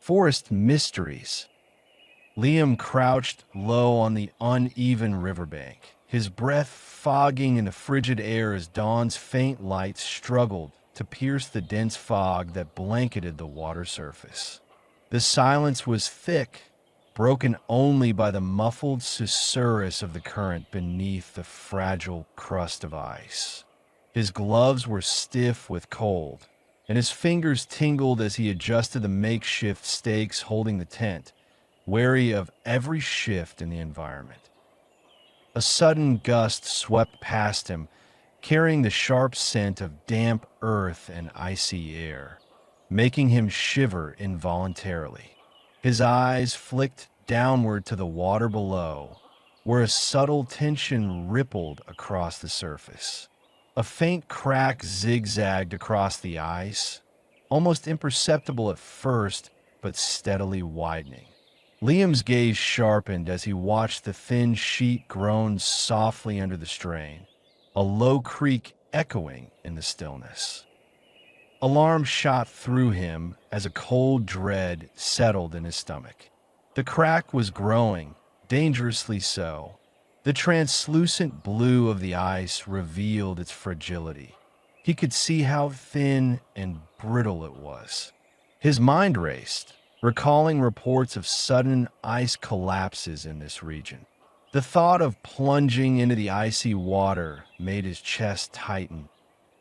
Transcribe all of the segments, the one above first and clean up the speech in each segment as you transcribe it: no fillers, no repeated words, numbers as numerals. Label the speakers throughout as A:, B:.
A: Forest mysteries. Liam crouched low on the uneven riverbank, his breath fogging in the frigid air as dawn's faint light struggled to pierce the dense fog that blanketed the water surface. The silence was thick, broken only by the muffled susurrus of the current beneath the fragile crust of ice. His gloves were stiff with cold, and his fingers tingled as he adjusted the makeshift stakes holding the tent, wary of every shift in the environment. A sudden gust swept past him, carrying the sharp scent of damp earth and icy air, making him shiver involuntarily. His eyes flicked downward to the water below, where a subtle tension rippled across the surface. A faint crack zigzagged across the ice, almost imperceptible at first, but steadily widening. Liam's gaze sharpened as he watched the thin sheet groan softly under the strain, a low creak echoing in the stillness. Alarm shot through him as a cold dread settled in his stomach. The crack was growing, dangerously so. The translucent blue of the ice revealed its fragility. He could see how thin and brittle it was. His mind raced, recalling reports of sudden ice collapses in this region. The thought of plunging into the icy water made his chest tighten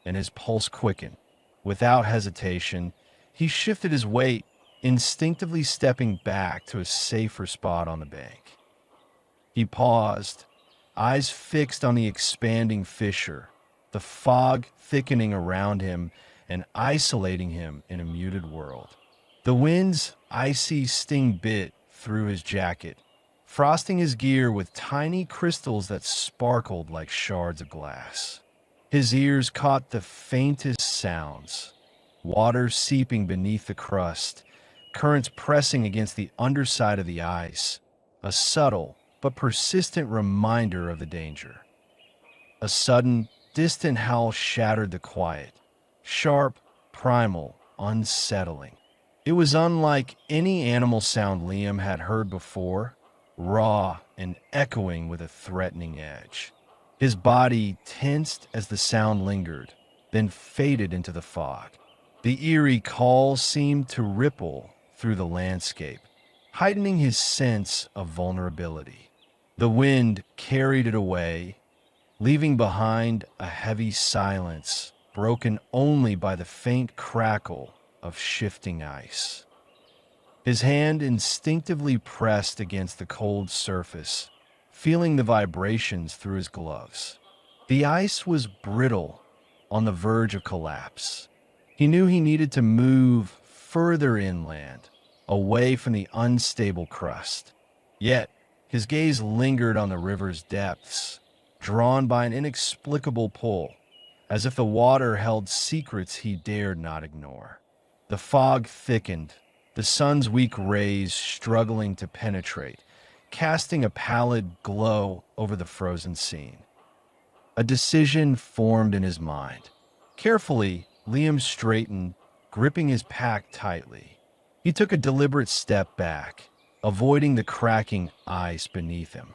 A: and his pulse quicken. Without hesitation, he shifted his weight, instinctively stepping back to a safer spot on the bank. He paused, eyes fixed on the expanding fissure, the fog thickening around him and isolating him in a muted world. The wind's icy sting bit through his jacket, frosting his gear with tiny crystals that sparkled like shards of glass. His ears caught the faintest sounds, water seeping beneath the crust, currents pressing against the underside of the ice, a subtle but persistent reminder of the danger. A sudden, distant howl shattered the quiet, sharp, primal, unsettling. It was unlike any animal sound Liam had heard before, raw and echoing with a threatening edge. His body tensed as the sound lingered, then faded into the fog. The eerie call seemed to ripple through the landscape, heightening his sense of vulnerability. The wind carried it away, leaving behind a heavy silence broken only by the faint crackle of shifting ice. His hand instinctively pressed against the cold surface, feeling the vibrations through his gloves. The ice was brittle, on the verge of collapse. He knew he needed to move further inland, away from the unstable crust. Yet, his gaze lingered on the river's depths, drawn by an inexplicable pull, as if the water held secrets he dared not ignore. The fog thickened, the sun's weak rays struggling to penetrate, casting a pallid glow over the frozen scene. A decision formed in his mind. Carefully, Liam straightened, gripping his pack tightly. He took a deliberate step back, avoiding the cracking ice beneath him.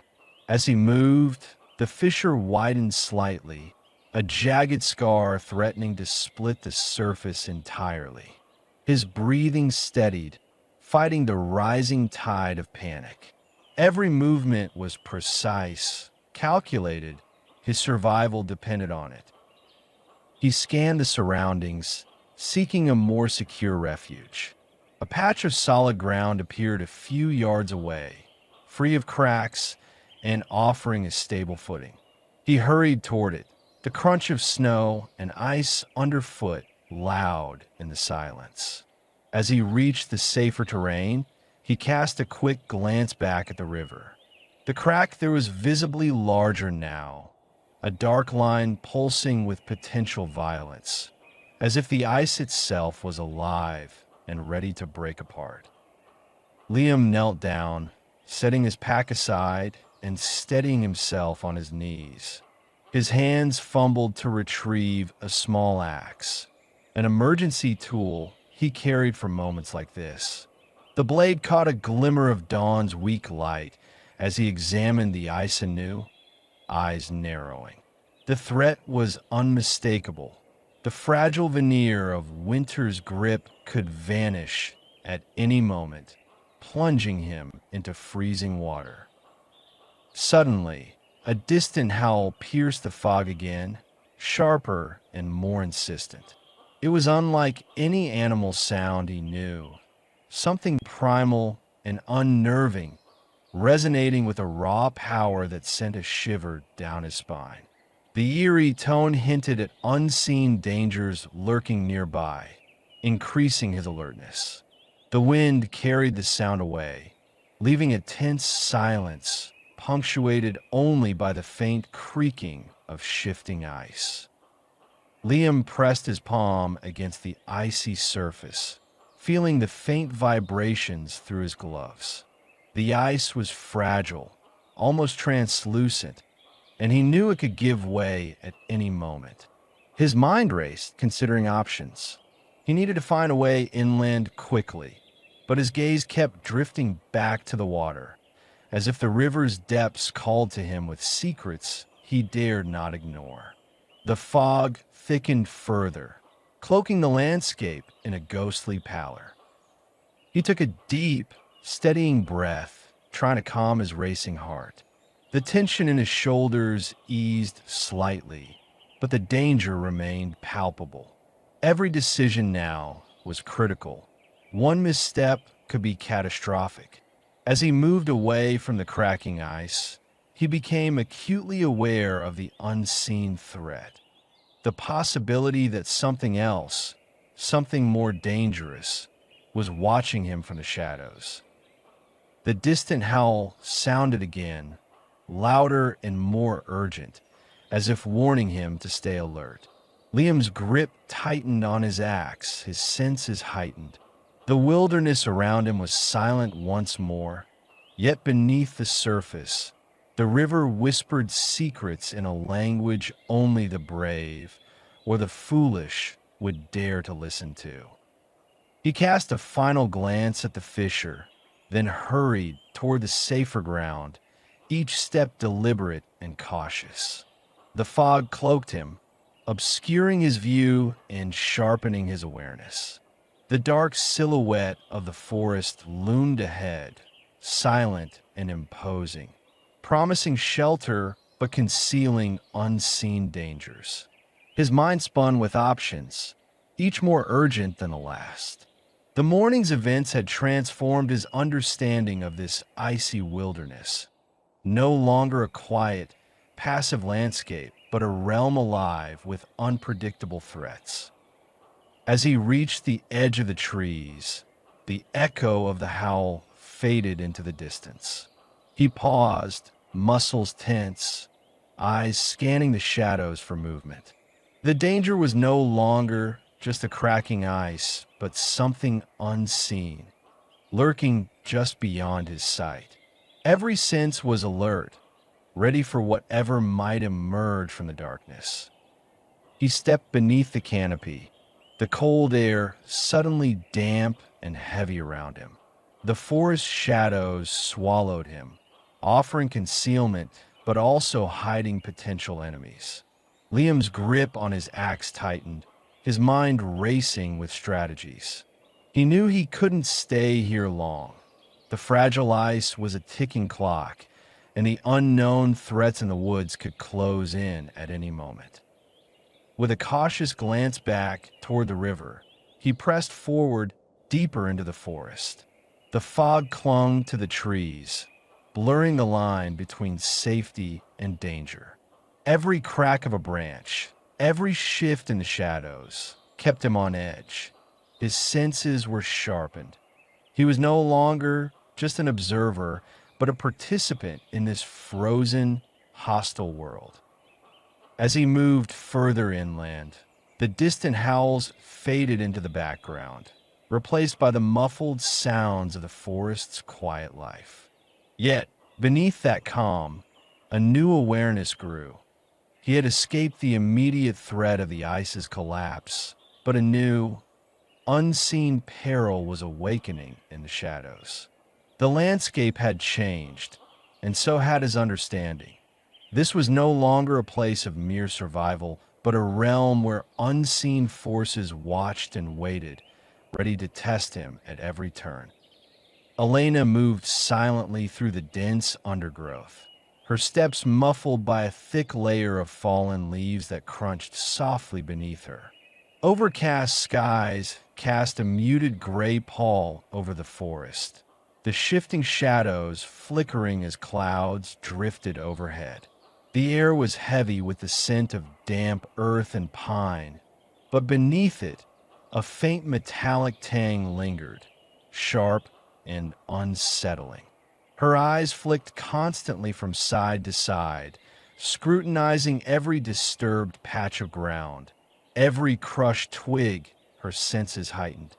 A: As he moved, the fissure widened slightly, a jagged scar threatening to split the surface entirely. His breathing steadied, fighting the rising tide of panic. Every movement was precise, calculated. His survival depended on it. He scanned the surroundings, seeking a more secure refuge. A patch of solid ground appeared a few yards away, free of cracks and offering a stable footing. He hurried toward it, the crunch of snow and ice underfoot loud in the silence. As he reached the safer terrain, he cast a quick glance back at the river. The crack there was visibly larger now, a dark line pulsing with potential violence, as if the ice itself was alive and ready to break apart. Liam knelt down, setting his pack aside and steadying himself on his knees. His hands fumbled to retrieve a small axe, an emergency tool he carried for moments like this. The blade caught a glimmer of dawn's weak light as he examined the ice anew, eyes narrowing. The threat was unmistakable. The fragile veneer of winter's grip could vanish at any moment, plunging him into freezing water. Suddenly, a distant howl pierced the fog again, sharper and more insistent. It was unlike any animal sound he knew, something primal and unnerving, resonating with a raw power that sent a shiver down his spine. The eerie tone hinted at unseen dangers lurking nearby, increasing his alertness. The wind carried the sound away, leaving a tense silence punctuated only by the faint creaking of shifting ice. Liam pressed his palm against the icy surface, feeling the faint vibrations through his gloves. The ice was fragile, almost translucent, and he knew it could give way at any moment. His mind raced, considering options. He needed to find a way inland quickly, but his gaze kept drifting back to the water, as if the river's depths called to him with secrets he dared not ignore. The fog thickened further, cloaking the landscape in a ghostly pallor. He took a deep, steadying breath, trying to calm his racing heart. The tension in his shoulders eased slightly, but the danger remained palpable. Every decision now was critical. One misstep could be catastrophic. As he moved away from the cracking ice, he became acutely aware of the unseen threat. The possibility that something else, something more dangerous, was watching him from the shadows. The distant howl sounded again, louder and more urgent, as if warning him to stay alert. Liam's grip tightened on his axe, his senses heightened. The wilderness around him was silent once more, yet beneath the surface, the river whispered secrets in a language only the brave or the foolish would dare to listen to. He cast a final glance at the fisher, then hurried toward the safer ground, each step deliberate and cautious. The fog cloaked him, obscuring his view and sharpening his awareness. The dark silhouette of the forest loomed ahead, silent and imposing, promising shelter but concealing unseen dangers. His mind spun with options, each more urgent than the last. The morning's events had transformed his understanding of this icy wilderness. No longer a quiet, passive landscape, but a realm alive with unpredictable threats. As he reached the edge of the trees, the echo of the howl faded into the distance. He paused, muscles tense, eyes scanning the shadows for movement. The danger was no longer just the cracking ice, but something unseen, lurking just beyond his sight. Every sense was alert, ready for whatever might emerge from the darkness. He stepped beneath the canopy, the cold air suddenly damp and heavy around him. The forest shadows swallowed him, offering concealment but also hiding potential enemies. Liam's grip on his axe tightened, his mind racing with strategies. He knew he couldn't stay here long. The fragile ice was a ticking clock, and the unknown threats in the woods could close in at any moment. With a cautious glance back toward the river, he pressed forward deeper into the forest. The fog clung to the trees, blurring the line between safety and danger. Every crack of a branch, every shift in the shadows, kept him on edge. His senses were sharpened. He was no longer just an observer, but a participant in this frozen, hostile world. As he moved further inland, the distant howls faded into the background, replaced by the muffled sounds of the forest's quiet life. Yet, beneath that calm, a new awareness grew. He had escaped the immediate threat of the ice's collapse, but a new, unseen peril was awakening in the shadows. The landscape had changed, and so had his understanding. This was no longer a place of mere survival, but a realm where unseen forces watched and waited, ready to test him at every turn. Elena moved silently through the dense undergrowth, her steps muffled by a thick layer of fallen leaves that crunched softly beneath her. Overcast skies cast a muted gray pall over the forest, the shifting shadows flickering as clouds drifted overhead. The air was heavy with the scent of damp earth and pine, but beneath it, a faint metallic tang lingered, sharp and unsettling. Her eyes flicked constantly from side to side, scrutinizing every disturbed patch of ground, every crushed twig. Her senses heightened.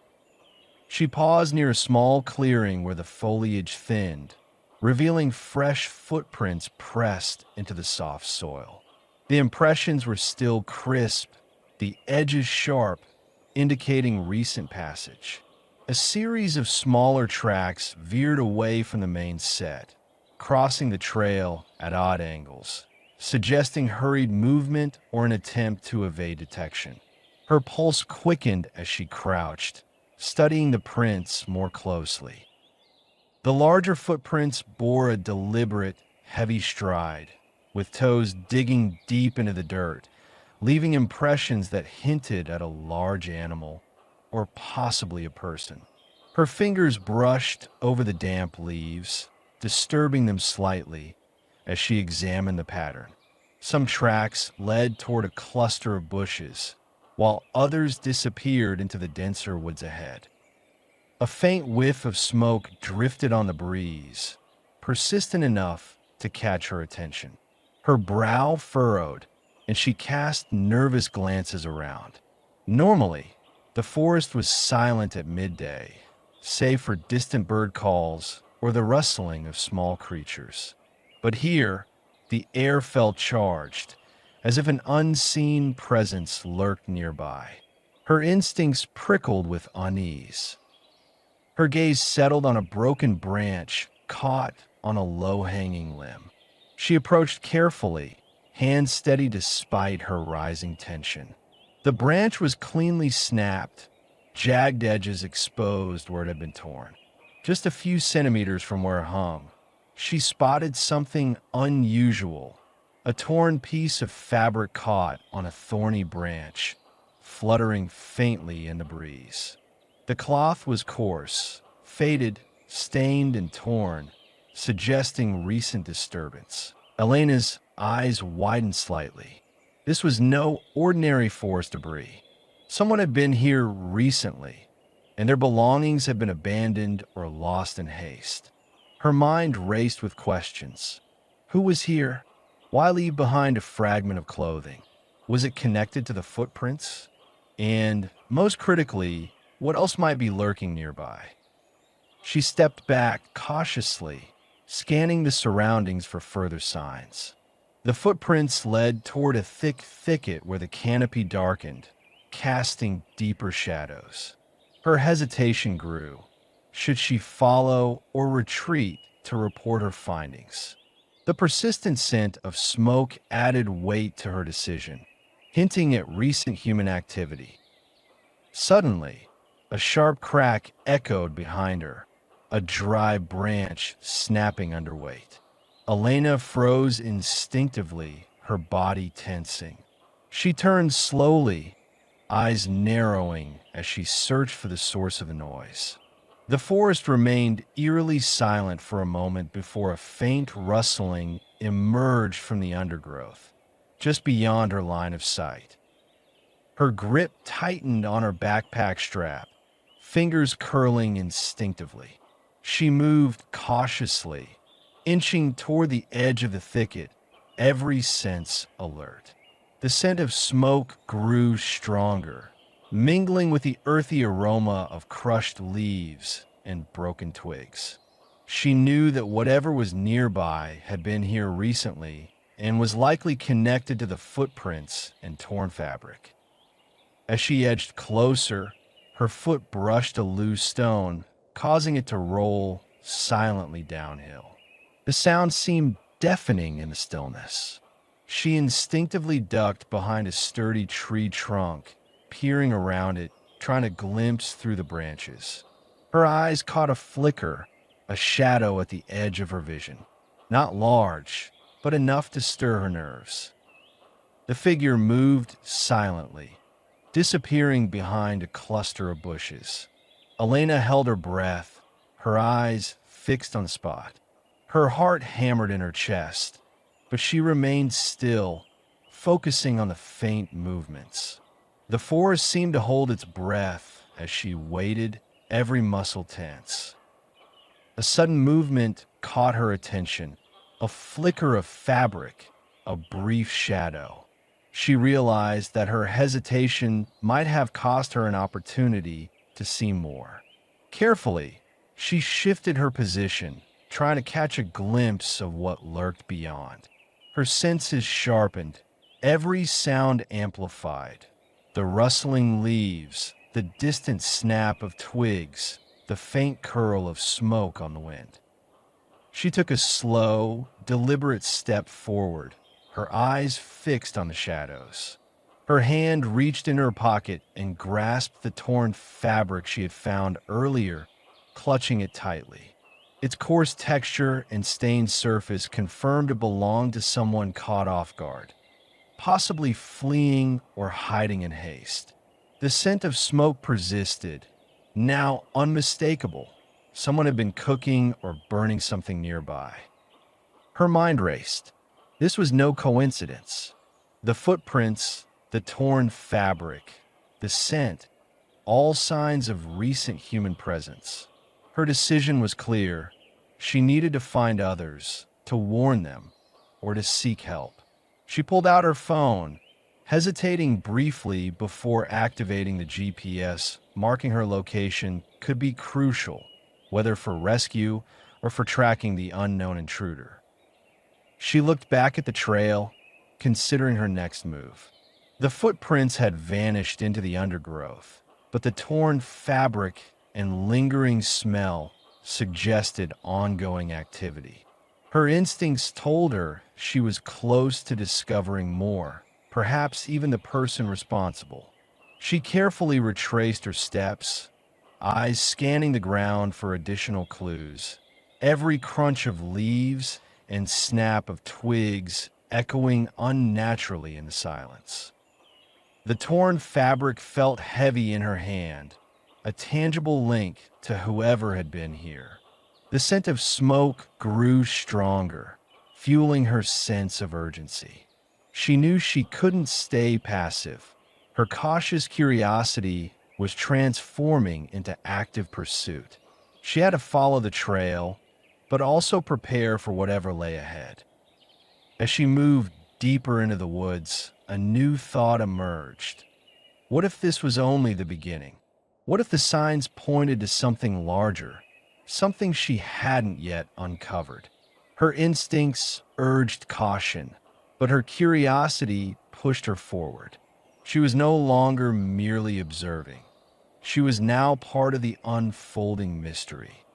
A: She paused near a small clearing where the foliage thinned, revealing fresh footprints pressed into the soft soil. The impressions were still crisp, the edges sharp, indicating recent passage. A series of smaller tracks veered away from the main set, crossing the trail at odd angles, suggesting hurried movement or an attempt to evade detection. Her pulse quickened as she crouched, studying the prints more closely. The larger footprints bore a deliberate, heavy stride, with toes digging deep into the dirt, leaving impressions that hinted at a large animal or possibly a person. Her fingers brushed over the damp leaves, disturbing them slightly as she examined the pattern. Some tracks led toward a cluster of bushes, while others disappeared into the denser woods ahead. A faint whiff of smoke drifted on the breeze, persistent enough to catch her attention. Her brow furrowed, and she cast nervous glances around. Normally, the forest was silent at midday, save for distant bird calls or the rustling of small creatures. But here, the air felt charged, as if an unseen presence lurked nearby. Her instincts prickled with unease. Her gaze settled on a broken branch caught on a low-hanging limb. She approached carefully, hands steady despite her rising tension. The branch was cleanly snapped, jagged edges exposed where it had been torn. Just a few centimeters from where it hung, she spotted something unusual, a torn piece of fabric caught on a thorny branch, fluttering faintly in the breeze. The cloth was coarse, faded, stained, and torn, suggesting recent disturbance. Elena's eyes widened slightly. This was no ordinary forest debris. Someone had been here recently, and their belongings had been abandoned or lost in haste. Her mind raced with questions. Who was here? Why leave behind a fragment of clothing? Was it connected to the footprints? And, most critically, what else might be lurking nearby? She stepped back cautiously, scanning the surroundings for further signs. The footprints led toward a thick thicket where the canopy darkened, casting deeper shadows. Her hesitation grew. Should she follow or retreat to report her findings? The persistent scent of smoke added weight to her decision, hinting at recent human activity. Suddenly, a sharp crack echoed behind her, a dry branch snapping under weight. Elena froze instinctively, her body tensing. She turned slowly, eyes narrowing as she searched for the source of the noise. The forest remained eerily silent for a moment before a faint rustling emerged from the undergrowth, just beyond her line of sight. Her grip tightened on her backpack strap, fingers curling instinctively. She moved cautiously, inching toward the edge of the thicket, every sense alert. The scent of smoke grew stronger, mingling with the earthy aroma of crushed leaves and broken twigs. She knew that whatever was nearby had been here recently and was likely connected to the footprints and torn fabric. As she edged closer, Her foot brushed a loose stone, causing it to roll silently downhill. The sound seemed deafening in the stillness. She instinctively ducked behind a sturdy tree trunk, peering around it, trying to glimpse through the branches. Her eyes caught a flicker, a shadow at the edge of her vision. Not large, but enough to stir her nerves. The figure moved silently, disappearing behind a cluster of bushes. Elena held her breath, her eyes fixed on the spot. Her heart hammered in her chest, but she remained still, focusing on the faint movements. The forest seemed to hold its breath as she waited, every muscle tense. A sudden movement caught her attention, a flicker of fabric, a brief shadow. She realized that her hesitation might have cost her an opportunity to see more. Carefully, she shifted her position, trying to catch a glimpse of what lurked beyond. Her senses sharpened, every sound amplified. The rustling leaves, the distant snap of twigs, the faint curl of smoke on the wind. She took a slow, deliberate step forward, her eyes fixed on the shadows. Her hand reached in her pocket and grasped the torn fabric she had found earlier, clutching it tightly. Its coarse texture and stained surface confirmed it belonged to someone caught off guard, possibly fleeing or hiding in haste. The scent of smoke persisted, now unmistakable. Someone had been cooking or burning something nearby. Her mind raced. This was no coincidence. The footprints, the torn fabric, the scent, all signs of recent human presence. Her decision was clear. She needed to find others, to warn them, or to seek help. She pulled out her phone, hesitating briefly before activating the GPS. Marking her location could be crucial, whether for rescue or for tracking the unknown intruder. She looked back at the trail, considering her next move. The footprints had vanished into the undergrowth, but the torn fabric and lingering smell suggested ongoing activity. Her instincts told her she was close to discovering more, perhaps even the person responsible. She carefully retraced her steps, eyes scanning the ground for additional clues, every crunch of leaves and snap of twigs echoing unnaturally in the silence. The torn fabric felt heavy in her hand, a tangible link to whoever had been here. The scent of smoke grew stronger, fueling her sense of urgency. She knew she couldn't stay passive. Her cautious curiosity was transforming into active pursuit. She had to follow the trail, but also prepare for whatever lay ahead. As she moved deeper into the woods, a new thought emerged. What if this was only the beginning? What if the signs pointed to something larger, something she hadn't yet uncovered? Her instincts urged caution, but her curiosity pushed her forward. She was no longer merely observing. She was now part of the unfolding mystery.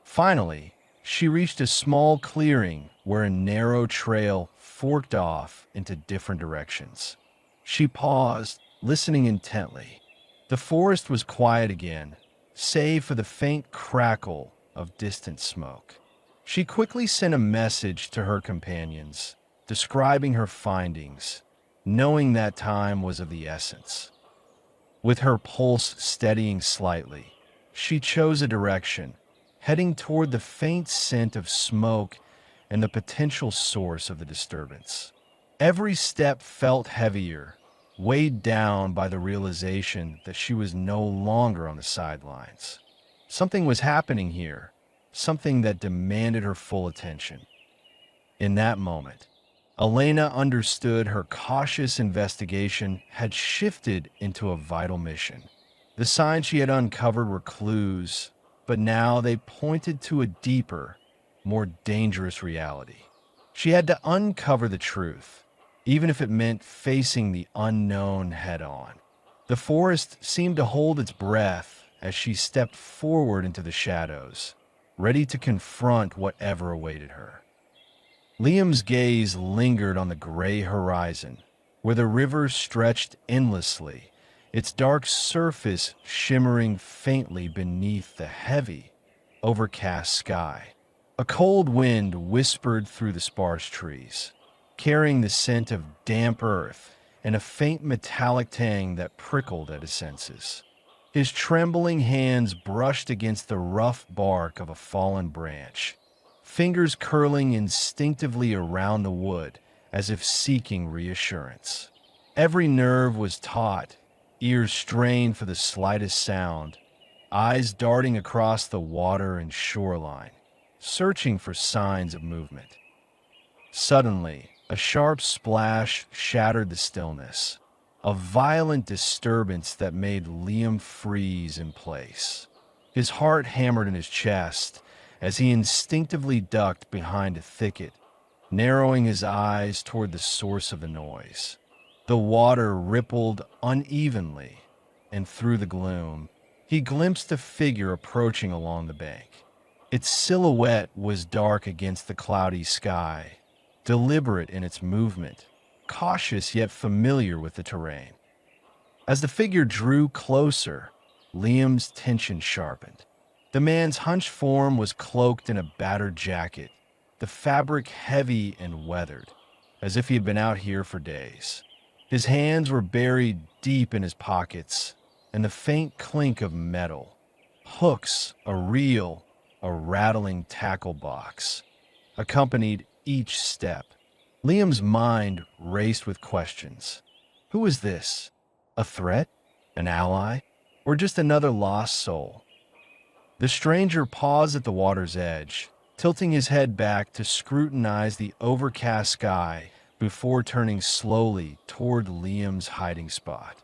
A: Finally, she reached a small clearing where a narrow trail forked off into different directions. She paused, listening intently. The forest was quiet again, save for the faint crackle of distant smoke. She quickly sent a message to her companions, describing her findings, knowing that time was of the essence. With her pulse steadying slightly, she chose a direction, heading toward the faint scent of smoke and the potential source of the disturbance. Every step felt heavier, weighed down by the realization that she was no longer on the sidelines. Something was happening here, something that demanded her full attention. In that moment, Elena understood her cautious investigation had shifted into a vital mission. The signs she had uncovered were clues, but now they pointed to a deeper, more dangerous reality. She had to uncover the truth, even if it meant facing the unknown head-on. The forest seemed to hold its breath as she stepped forward into the shadows, ready to confront whatever awaited her. Liam's gaze lingered on the gray horizon, where the river stretched endlessly, its dark surface shimmering faintly beneath the heavy, overcast sky. A cold wind whispered through the sparse trees, carrying the scent of damp earth and a faint metallic tang that prickled at his senses. His trembling hands brushed against the rough bark of a fallen branch, fingers curling instinctively around the wood as if seeking reassurance. Every nerve was taut, ears strained for the slightest sound, eyes darting across the water and shoreline, searching for signs of movement. Suddenly, a sharp splash shattered the stillness, a violent disturbance that made Liam freeze in place. His heart hammered in his chest as he instinctively ducked behind a thicket, narrowing his eyes toward the source of the noise. The water rippled unevenly, and through the gloom, he glimpsed a figure approaching along the bank. Its silhouette was dark against the cloudy sky, deliberate in its movement, cautious yet familiar with the terrain. As the figure drew closer, Liam's tension sharpened. The man's hunched form was cloaked in a battered jacket, the fabric heavy and weathered, as if he had been out here for days. His hands were buried deep in his pockets, and the faint clink of metal, hooks, a reel, a rattling tackle box, accompanied each step. Liam's mind raced with questions. Who was this? A threat? An ally? Or just another lost soul? The stranger paused at the water's edge, tilting his head back to scrutinize the overcast sky before turning slowly toward Liam's hiding spot.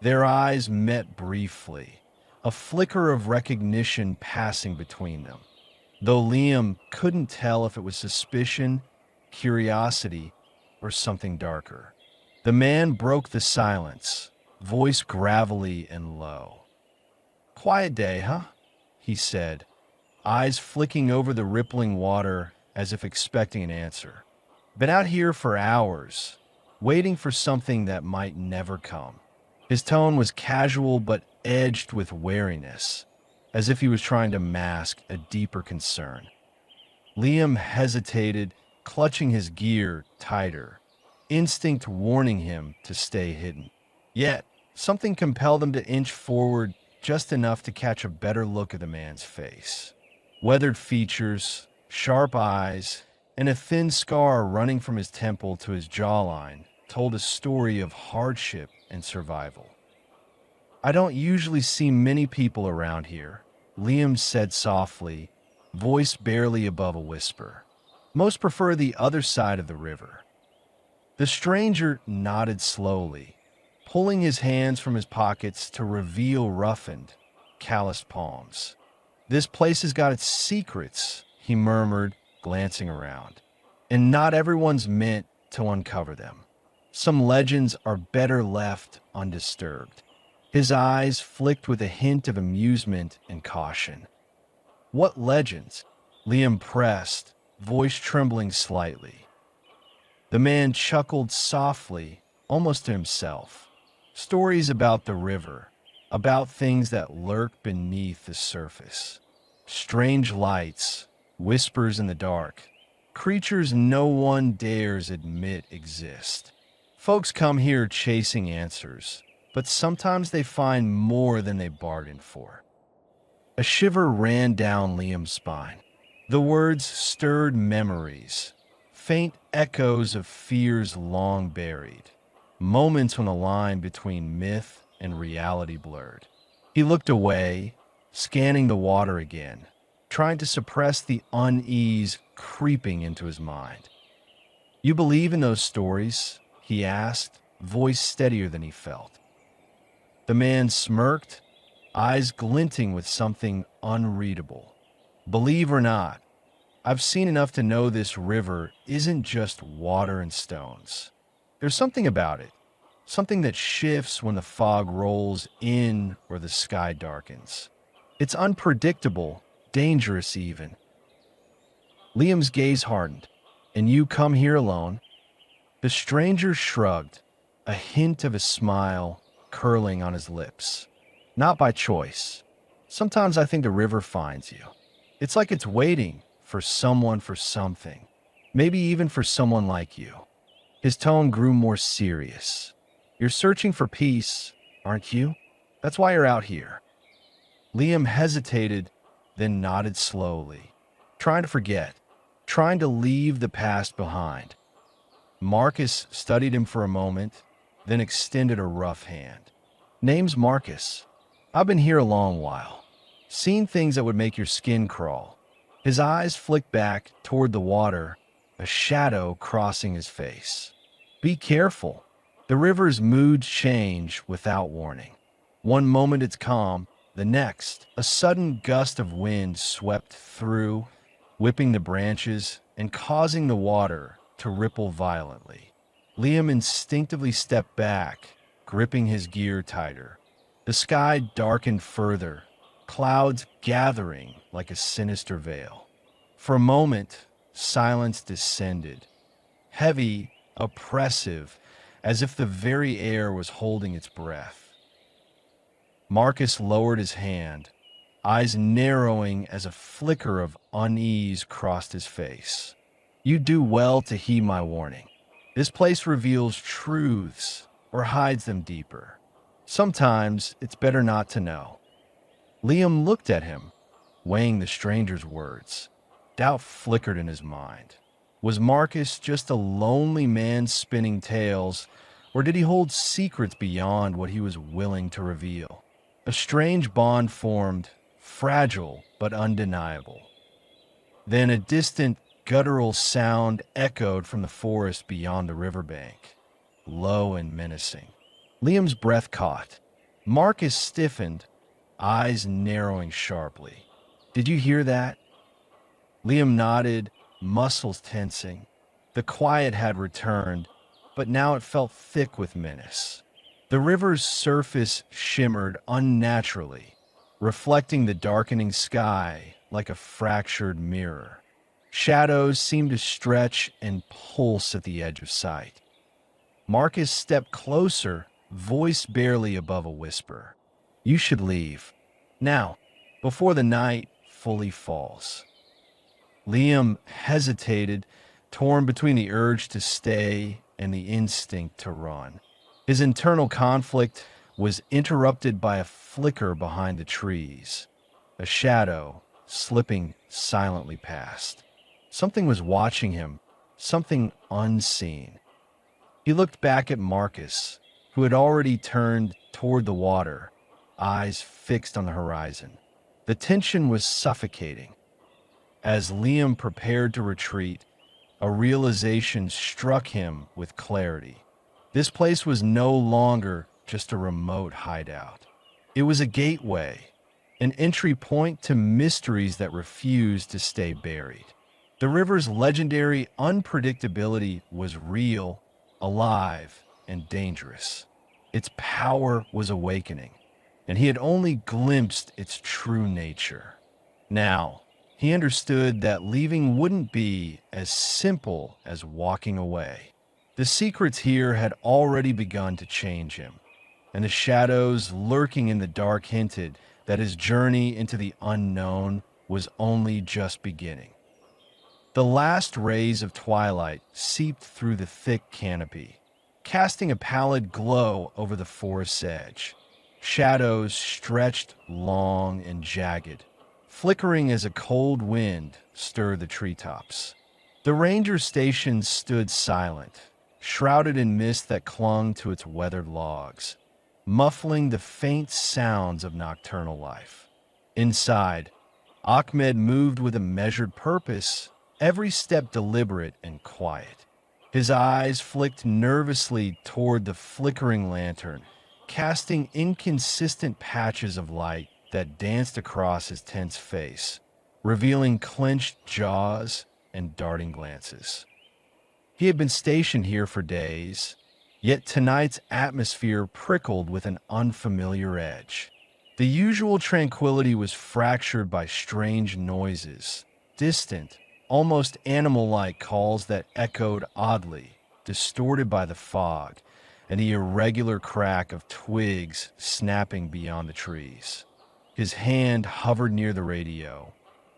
A: Their eyes met briefly, a flicker of recognition passing between them, though Liam couldn't tell if it was suspicion, curiosity, or something darker. The man broke the silence, voice gravelly and low. "Quiet day, huh?" he said, eyes flicking over the rippling water as if expecting an answer. "Been out here for hours, waiting for something that might never come." His tone was casual but edged with wariness, as if he was trying to mask a deeper concern. Liam hesitated, clutching his gear tighter, instinct warning him to stay hidden. Yet, something compelled him to inch forward just enough to catch a better look at the man's face. Weathered features, sharp eyes, and a thin scar running from his temple to his jawline told a story of hardship and survival. "I don't usually see many people around here," Liam said softly, voice barely above a whisper. "Most prefer the other side of the river." The stranger nodded slowly, pulling his hands from his pockets to reveal roughened, calloused palms. "This place has got its secrets," he murmured, glancing around, "and not everyone's meant to uncover them. Some legends are better left undisturbed." His eyes flicked with a hint of amusement and caution. "What legends?" Liam pressed, voice trembling slightly. The man chuckled softly, almost to himself. "Stories about the river, about things that lurk beneath the surface. Strange lights, whispers in the dark, creatures no one dares admit exist. Folks come here chasing answers, but sometimes they find more than they bargained for." A shiver ran down Liam's spine. The words stirred memories, faint echoes of fears long buried, moments when the line between myth and reality blurred. He looked away, scanning the water again, trying to suppress the unease creeping into his mind. "You believe in those stories?" he asked, voice steadier than he felt. The man smirked, eyes glinting with something unreadable. "Believe or not, I've seen enough to know this river isn't just water and stones. There's something about it, something that shifts when the fog rolls in or the sky darkens. It's unpredictable, dangerous even. Liam's gaze hardened. And you come here alone? The stranger shrugged, a hint of a smile curling on his lips. Not by choice. Sometimes I think the river finds you. It's like it's waiting for someone for something. Maybe even for someone like you. His tone grew more serious. You're searching for peace, aren't you? That's why you're out here. Liam hesitated, then nodded slowly, trying to forget, trying to leave the past behind. Marcus studied him for a moment, then extended a rough hand. Name's Marcus. I've been here a long while. Seen things that would make your skin crawl. His eyes flicked back toward the water, a shadow crossing his face. Be careful. The river's moods change without warning. One moment it's calm, the next, a sudden gust of wind swept through, whipping the branches and causing the water to ripple violently. Liam instinctively stepped back, gripping his gear tighter. The sky darkened further, clouds gathering like a sinister veil. For a moment, silence descended, heavy, oppressive, as if the very air was holding its breath. Marcus lowered his hand, eyes narrowing as a flicker of unease crossed his face. You do well to heed my warning. This place reveals truths or hides them deeper. Sometimes it's better not to know. Liam looked at him, weighing the stranger's words. Doubt flickered in his mind. Was Marcus just a lonely man spinning tales, or did he hold secrets beyond what he was willing to reveal? A strange bond formed, fragile but undeniable. Then a distant, guttural sound echoed from the forest beyond the riverbank, low and menacing. Liam's breath caught. Marcus stiffened, eyes narrowing sharply. Did you hear that? Liam nodded, muscles tensing. The quiet had returned, but now it felt thick with menace. The river's surface shimmered unnaturally, reflecting the darkening sky like a fractured mirror. Shadows seemed to stretch and pulse at the edge of sight. Marcus stepped closer, voice barely above a whisper. You should leave. Now, before the night fully falls. Liam hesitated, torn between the urge to stay and the instinct to run. His internal conflict was interrupted by a flicker behind the trees, a shadow slipping silently past. Something was watching him, something unseen. He looked back at Marcus, who had already turned toward the water, eyes fixed on the horizon. The tension was suffocating. As Liam prepared to retreat, a realization struck him with clarity. This place was no longer just a remote hideout. It was a gateway, an entry point to mysteries that refused to stay buried. The river's legendary unpredictability was real, alive, and dangerous. Its power was awakening, and he had only glimpsed its true nature. Now, he understood that leaving wouldn't be as simple as walking away. The secrets here had already begun to change him, and the shadows lurking in the dark hinted that his journey into the unknown was only just beginning. The last rays of twilight seeped through the thick canopy, casting a pallid glow over the forest's edge. Shadows stretched long and jagged, flickering as a cold wind stirred the treetops. The ranger station stood silent, shrouded in mist that clung to its weathered logs, muffling the faint sounds of nocturnal life. Inside, Ahmed moved with a measured purpose, every step deliberate and quiet. His eyes flicked nervously toward the flickering lantern, casting inconsistent patches of light that danced across his tense face, revealing clenched jaws and darting glances. He had been stationed here for days, Yet tonight's atmosphere prickled with an unfamiliar edge. The usual tranquility was fractured by strange noises, distant, almost animal-like calls that echoed oddly, distorted by the fog and the irregular crack of twigs snapping beyond the trees. His hand hovered near the radio,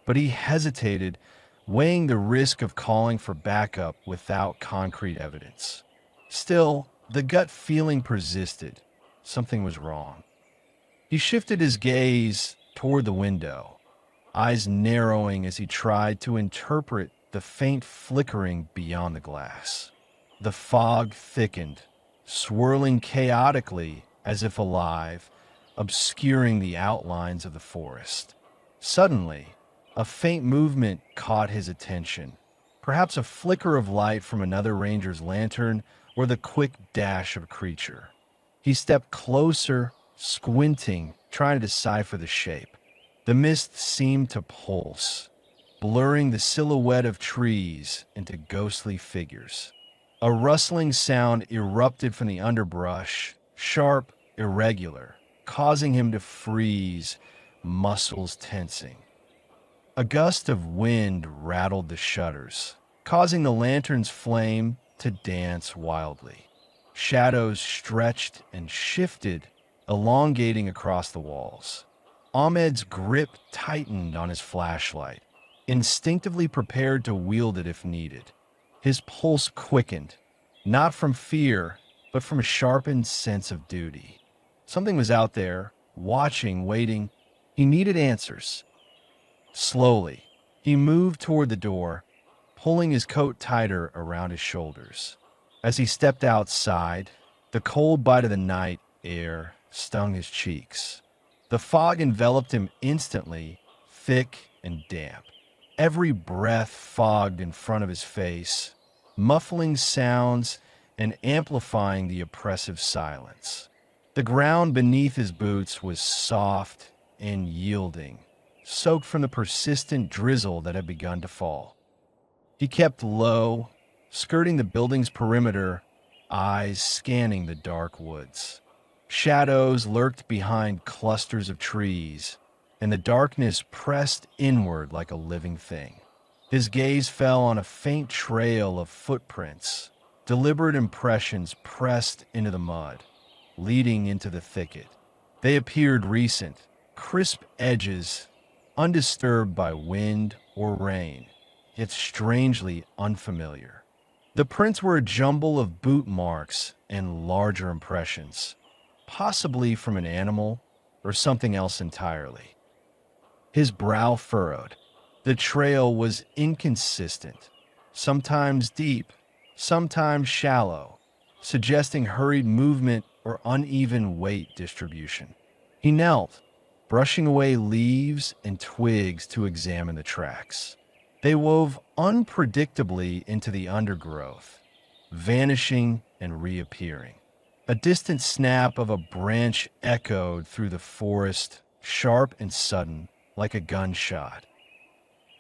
A: but he hesitated, weighing the risk of calling for backup without concrete evidence. Still, the gut feeling persisted. Something was wrong. He shifted his gaze toward the window, eyes narrowing as he tried to interpret the faint flickering beyond the glass. The fog thickened, swirling chaotically as if alive, obscuring the outlines of the forest. Suddenly, a faint movement caught his attention, perhaps a flicker of light from another ranger's lantern or the quick dash of a creature. He stepped closer, squinting, trying to decipher the shape. The mist seemed to pulse, blurring the silhouette of trees into ghostly figures. A rustling sound erupted from the underbrush, sharp, irregular, causing him to freeze, muscles tensing. A gust of wind rattled the shutters, causing the lantern's flame to dance wildly. Shadows stretched and shifted, elongating across the walls. Ahmed's grip tightened on his flashlight, instinctively prepared to wield it if needed. His pulse quickened, not from fear, but from a sharpened sense of duty. Something was out there, watching, waiting. He needed answers. Slowly, he moved toward the door, pulling his coat tighter around his shoulders. As he stepped outside, the cold bite of the night air stung his cheeks. The fog enveloped him instantly, thick and damp. Every breath fogged in front of his face, muffling sounds and amplifying the oppressive silence. The ground beneath his boots was soft and yielding, soaked from the persistent drizzle that had begun to fall. He kept low, skirting the building's perimeter, eyes scanning the dark woods. Shadows lurked behind clusters of trees, and the darkness pressed inward like a living thing. His gaze fell on a faint trail of footprints, deliberate impressions pressed into the mud, leading into the thicket. They appeared recent, crisp edges, undisturbed by wind or rain, yet strangely unfamiliar. The prints were a jumble of boot marks and larger impressions, possibly from an animal or something else entirely. His brow furrowed. The trail was inconsistent, sometimes deep, sometimes shallow, suggesting hurried movement or uneven weight distribution. He knelt, brushing away leaves and twigs to examine the tracks. They wove unpredictably into the undergrowth, vanishing and reappearing. A distant snap of a branch echoed through the forest, sharp and sudden, like a gunshot.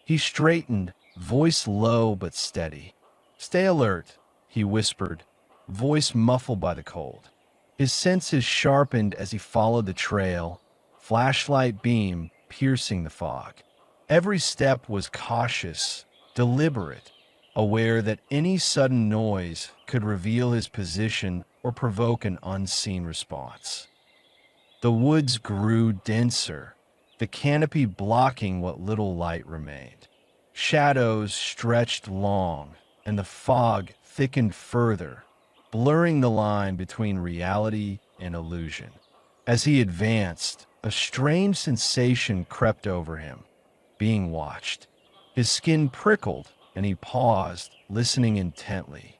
A: He straightened, voice low but steady. "Stay alert," he whispered, voice muffled by the cold. His senses sharpened as he followed the trail, flashlight beam piercing the fog. Every step was cautious, deliberate, aware that any sudden noise could reveal his position or provoke an unseen response. The woods grew denser, the canopy blocking what little light remained. Shadows stretched long, and the fog thickened further, blurring the line between reality and illusion. As he advanced, a strange sensation crept over him, being watched. His skin prickled, and he paused, listening intently.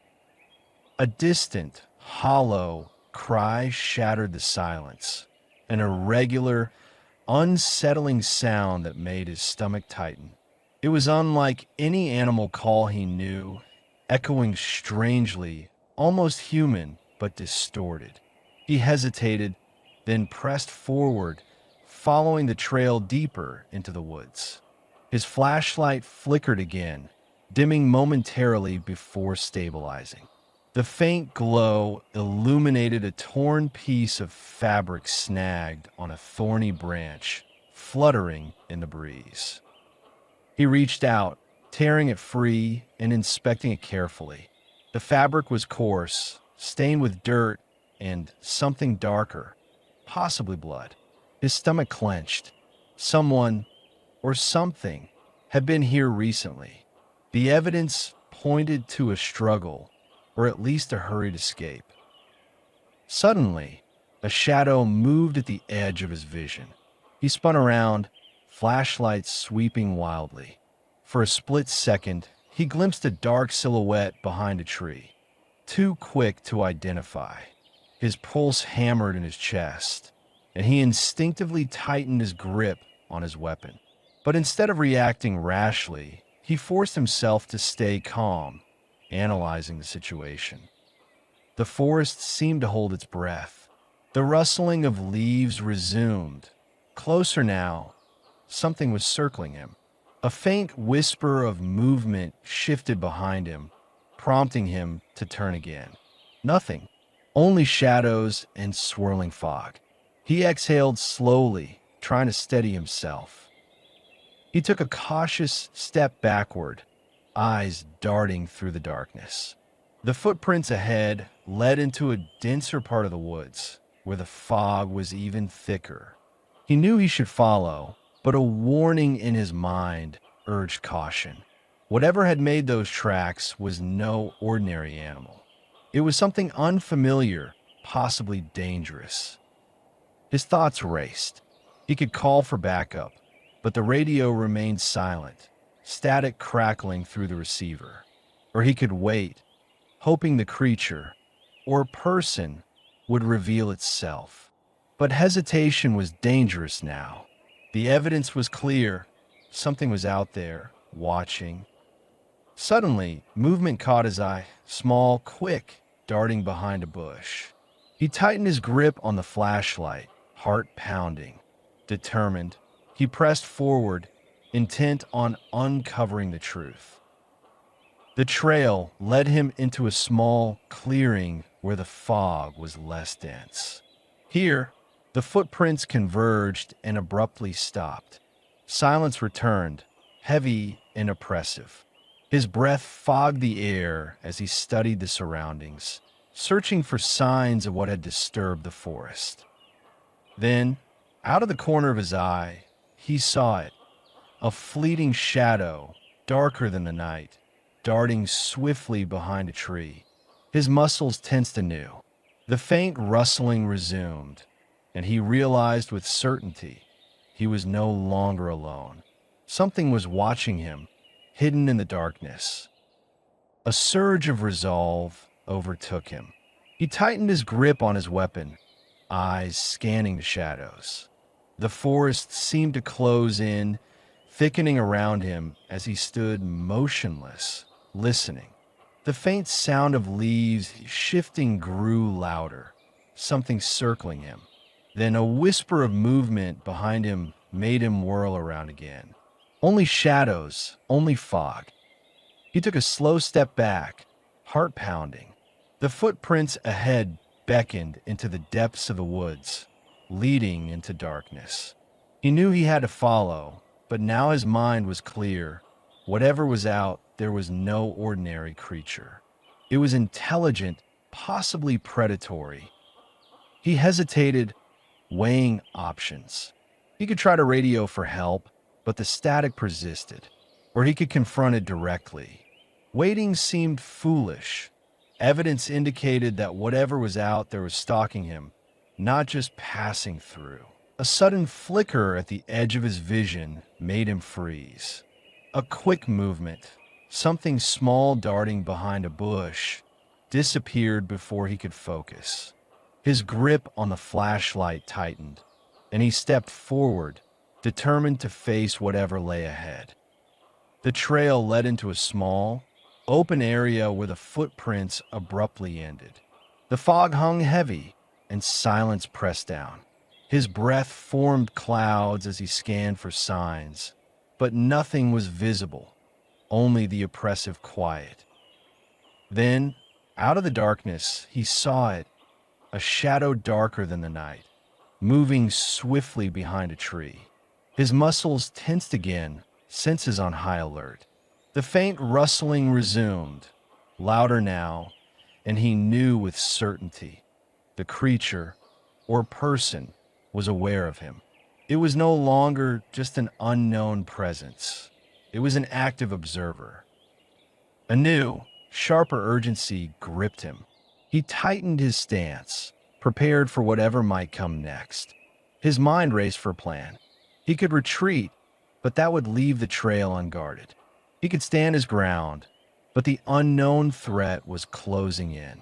A: A distant, hollow cry shattered the silence, an irregular, unsettling sound that made his stomach tighten. It was unlike any animal call he knew, echoing strangely, almost human, but distorted. He hesitated, then pressed forward, following the trail deeper into the woods. His flashlight flickered again, dimming momentarily before stabilizing. The faint glow illuminated a torn piece of fabric snagged on a thorny branch, fluttering in the breeze. He reached out, tearing it free and inspecting it carefully. The fabric was coarse, stained with dirt and something darker, possibly blood. His stomach clenched. Someone, or something, had been here recently. The evidence pointed to a struggle, or at least a hurried escape. Suddenly, a shadow moved at the edge of his vision. He spun around, flashlight sweeping wildly. For a split second, he glimpsed a dark silhouette behind a tree, too quick to identify. His pulse hammered in his chest, and he instinctively tightened his grip on his weapon. But instead of reacting rashly, he forced himself to stay calm, analyzing the situation. The forest seemed to hold its breath. The rustling of leaves resumed. Closer now, something was circling him. A faint whisper of movement shifted behind him, prompting him to turn again. Nothing, only shadows and swirling fog. He exhaled slowly, trying to steady himself. He took a cautious step backward, eyes darting through the darkness. The footprints ahead led into a denser part of the woods, where the fog was even thicker. He knew he should follow, but a warning in his mind urged caution. Whatever had made those tracks was no ordinary animal. It was something unfamiliar, possibly dangerous. His thoughts raced. He could call for backup, but the radio remained silent, static crackling through the receiver. Or he could wait, hoping the creature, or person, would reveal itself. But hesitation was dangerous now. The evidence was clear. Something was out there, watching. Suddenly, movement caught his eye, small, quick, darting behind a bush. He tightened his grip on the flashlight, heart pounding. Determined, he pressed forward, intent on uncovering the truth. The trail led him into a small clearing where the fog was less dense. Here, the footprints converged and abruptly stopped. Silence returned, heavy and oppressive. His breath fogged the air as he studied the surroundings, searching for signs of what had disturbed the forest. Then, out of the corner of his eye, he saw it, a fleeting shadow, darker than the night, darting swiftly behind a tree. His muscles tensed anew. The faint rustling resumed, and he realized with certainty he was no longer alone. Something was watching him, hidden in the darkness. A surge of resolve overtook him. He tightened his grip on his weapon, eyes scanning the shadows. The forest seemed to close in, thickening around him as he stood motionless, listening. The faint sound of leaves shifting grew louder, something circling him. Then a whisper of movement behind him made him whirl around again. Only shadows, only fog. He took a slow step back, heart pounding. The footprints ahead beckoned into the depths of the woods, leading into darkness. He knew he had to follow, but now his mind was clear. Whatever was out, there was no ordinary creature. It was intelligent, possibly predatory. He hesitated, weighing options. He could try to radio for help, but the static persisted. Or he could confront it directly. Waiting seemed foolish. Evidence indicated that whatever was out there was stalking him, not just passing through. A sudden flicker at the edge of his vision made him freeze. A quick movement, something small darting behind a bush, disappeared before he could focus. His grip on the flashlight tightened, and he stepped forward, determined to face whatever lay ahead. The trail led into a small, open area where the footprints abruptly ended. The fog hung heavy, and silence pressed down. His breath formed clouds as he scanned for signs, but nothing was visible, only the oppressive quiet. Then, Out of the darkness, he saw it, a shadow darker than the night, moving swiftly behind a tree. His muscles tensed again, senses on high alert. The faint rustling resumed, louder now, and he knew with certainty the creature, or person, was aware of him. It was no longer just an unknown presence. It was an active observer. A new, sharper urgency gripped him. He tightened his stance, prepared for whatever might come next. His mind raced for a plan. He could retreat, but that would leave the trail unguarded. He could stand his ground, but the unknown threat was closing in.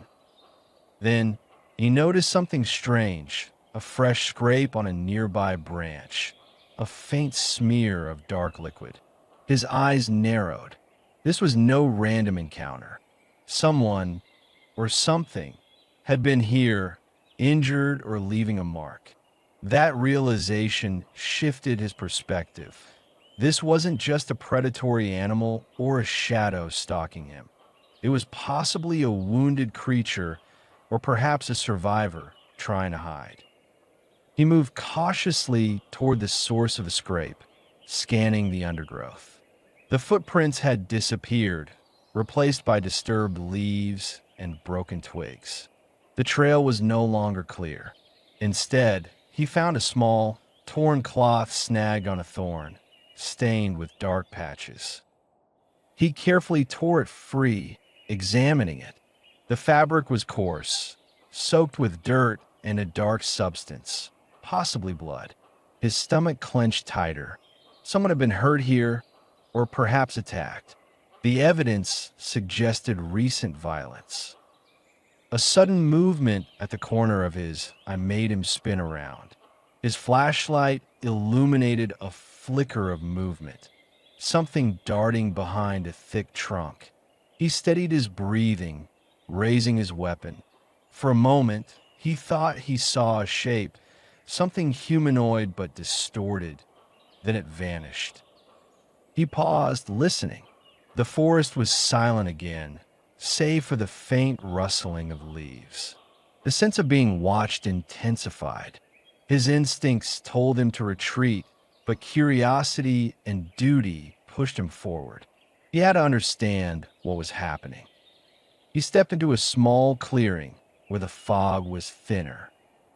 A: Then he noticed something strange, a fresh scrape on a nearby branch, a faint smear of dark liquid. His eyes narrowed. This was no random encounter. Someone, or something, had been here, injured or leaving a mark. That realization shifted his perspective. This wasn't just a predatory animal or a shadow stalking him. It was possibly a wounded creature, or perhaps a survivor trying to hide. He moved cautiously toward the source of the scrape, scanning the undergrowth. The footprints had disappeared, replaced by disturbed leaves and broken twigs. The trail was no longer clear. Instead, he found a small, torn cloth snagged on a thorn, stained with dark patches. He carefully tore it free, examining it. The fabric was coarse, soaked with dirt and a dark substance, possibly blood. His stomach clenched tighter. Someone had been hurt here, or perhaps attacked. The evidence suggested recent violence. A sudden movement at the corner of his eye made him spin around. His flashlight illuminated a flicker of movement, something darting behind a thick trunk. He steadied his breathing, raising his weapon. For a moment, he thought he saw a shape, something humanoid but distorted. Then it vanished. He paused, listening. The forest was silent again, save for the faint rustling of leaves. The sense of being watched intensified. His instincts told him to retreat, but curiosity and duty pushed him forward. He had to understand what was happening. He stepped into a small clearing where the fog was thinner.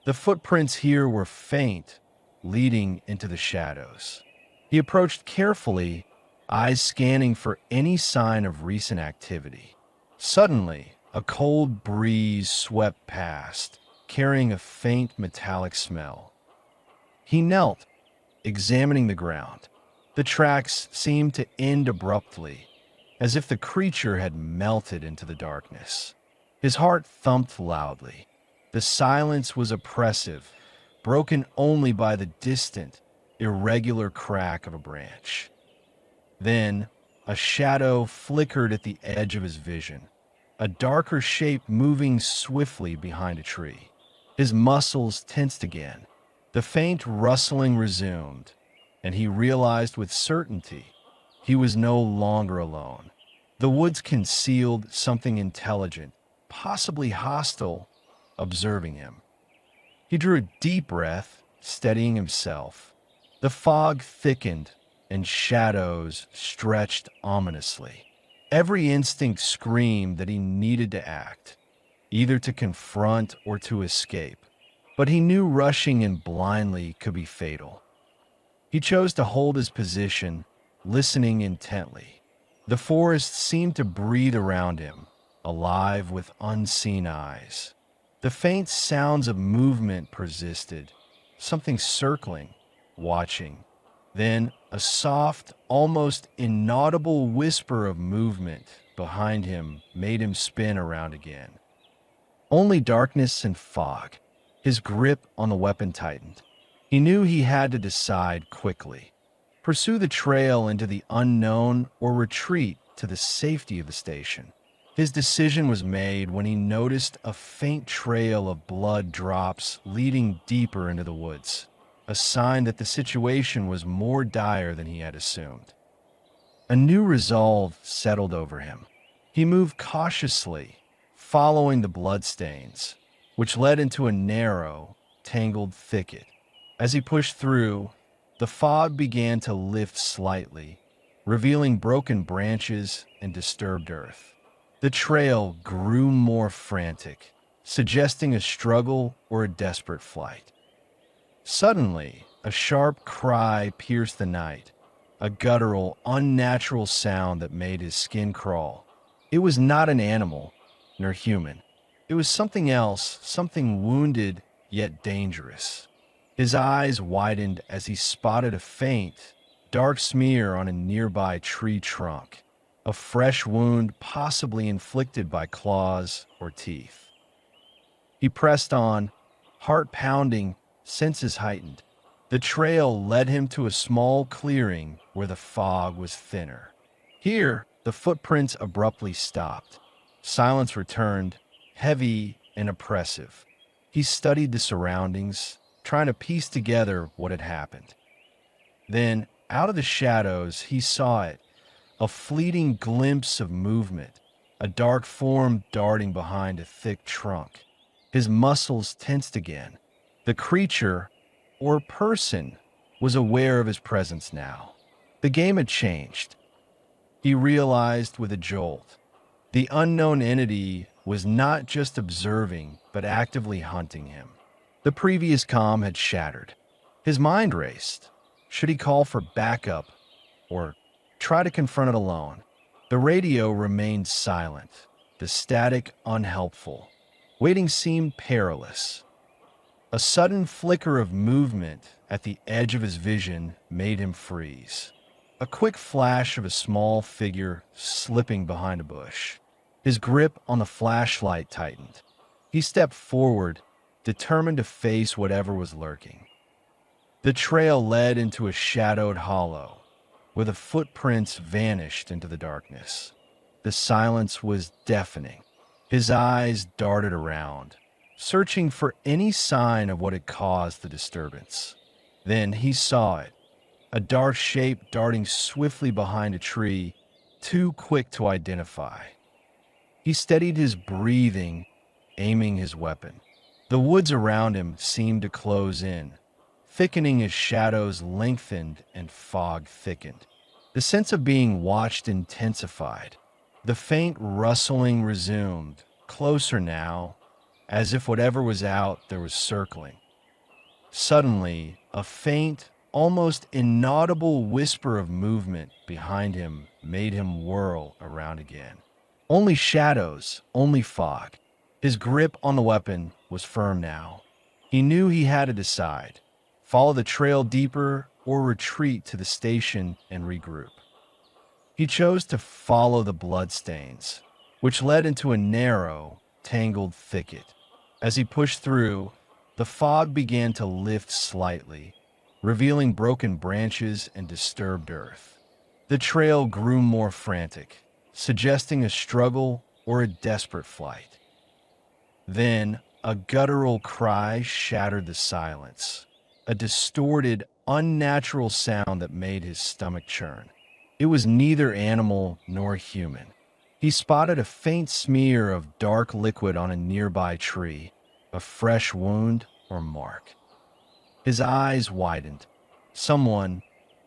A: The footprints here were faint, leading into the shadows. He approached carefully, eyes scanning for any sign of recent activity. Suddenly, a cold breeze swept past, carrying a faint metallic smell. He knelt, examining the ground. The tracks seemed to end abruptly, as if the creature had melted into the darkness. His heart thumped loudly. The silence was oppressive, broken only by the distant, irregular crack of a branch. Then, a shadow flickered at the edge of his vision, a darker shape moving swiftly behind a tree. His muscles tensed again. The faint rustling resumed, and he realized with certainty he was no longer alone. The woods concealed something intelligent, possibly hostile, observing him. He drew a deep breath, steadying himself. The fog thickened, and shadows stretched ominously. Every instinct screamed that he needed to act, either to confront or to escape. But he knew rushing in blindly could be fatal. He chose to hold his position, listening intently. The forest seemed to breathe around him, alive with unseen eyes. The faint sounds of movement persisted, something circling, watching. Then a soft, almost inaudible whisper of movement behind him made him spin around again. Only darkness and fog. His grip on the weapon tightened. He knew he had to decide quickly. Pursue the trail into the unknown or retreat to the safety of the station. His decision was made when he noticed a faint trail of blood drops leading deeper into the woods, a sign that the situation was more dire than he had assumed. A new resolve settled over him. He moved cautiously, following the bloodstains, which led into a narrow, tangled thicket. As he pushed through, the fog began to lift slightly, revealing broken branches and disturbed earth. The trail grew more frantic, suggesting a struggle or a desperate flight. Suddenly, a sharp cry pierced the night, a guttural, unnatural sound that made his skin crawl. It was not an animal, nor human. It was something else, something wounded yet dangerous. His eyes widened as he spotted a faint, dark smear on a nearby tree trunk, a fresh wound possibly inflicted by claws or teeth. He pressed on, heart pounding, senses heightened. The trail led him to a small clearing where the fog was thinner. Here, the footprints abruptly stopped. Silence returned, heavy and oppressive. He studied the surroundings, trying to piece together what had happened. Then, out of the shadows, he saw it, a fleeting glimpse of movement, a dark form darting behind a thick trunk. His muscles tensed again. The creature, or person, was aware of his presence now. The game had changed. He realized with a jolt. The unknown entity was not just observing, but actively hunting him. The previous calm had shattered. His mind raced. Should he call for backup or try to confront it alone? The radio remained silent, the static unhelpful. Waiting seemed perilous. A sudden flicker of movement at the edge of his vision made him freeze. A quick flash of a small figure slipping behind a bush. His grip on the flashlight tightened. He stepped forward, determined to face whatever was lurking. The trail led into a shadowed hollow, where the footprints vanished into the darkness. The silence was deafening. His eyes darted around, searching for any sign of what had caused the disturbance. Then he saw it, a dark shape darting swiftly behind a tree, too quick to identify. He steadied his breathing, aiming his weapon. The woods around him seemed to close in, thickening as shadows lengthened and fog thickened. The sense of being watched intensified. The faint rustling resumed, closer now, as if whatever was out there was circling. Suddenly, a faint, almost inaudible whisper of movement behind him made him whirl around again. Only shadows, only fog. His grip on the weapon was firm now. He knew he had to decide: follow the trail deeper or retreat to the station and regroup. He chose to follow the bloodstains, which led into a narrow, tangled thicket. As he pushed through, the fog began to lift slightly, revealing broken branches and disturbed earth. The trail grew more frantic, suggesting a struggle or a desperate flight. Then, a guttural cry shattered the silence, a distorted, unnatural sound that made his stomach churn. It was neither animal nor human. He spotted a faint smear of dark liquid on a nearby tree, a fresh wound or mark. His eyes widened. Someone,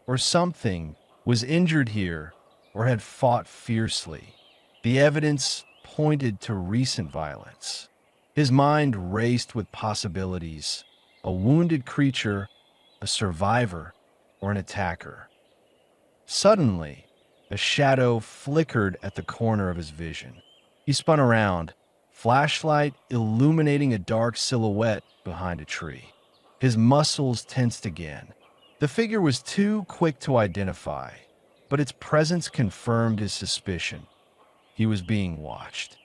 A: or something, was injured here or had fought fiercely. The evidence pointed to recent violence. His mind raced with possibilities: a wounded creature, a survivor, or an attacker. Suddenly, a shadow flickered at the corner of his vision. He spun around, flashlight illuminating a dark silhouette behind a tree. His muscles tensed again. The figure was too quick to identify, but its presence confirmed his suspicion. He was being watched.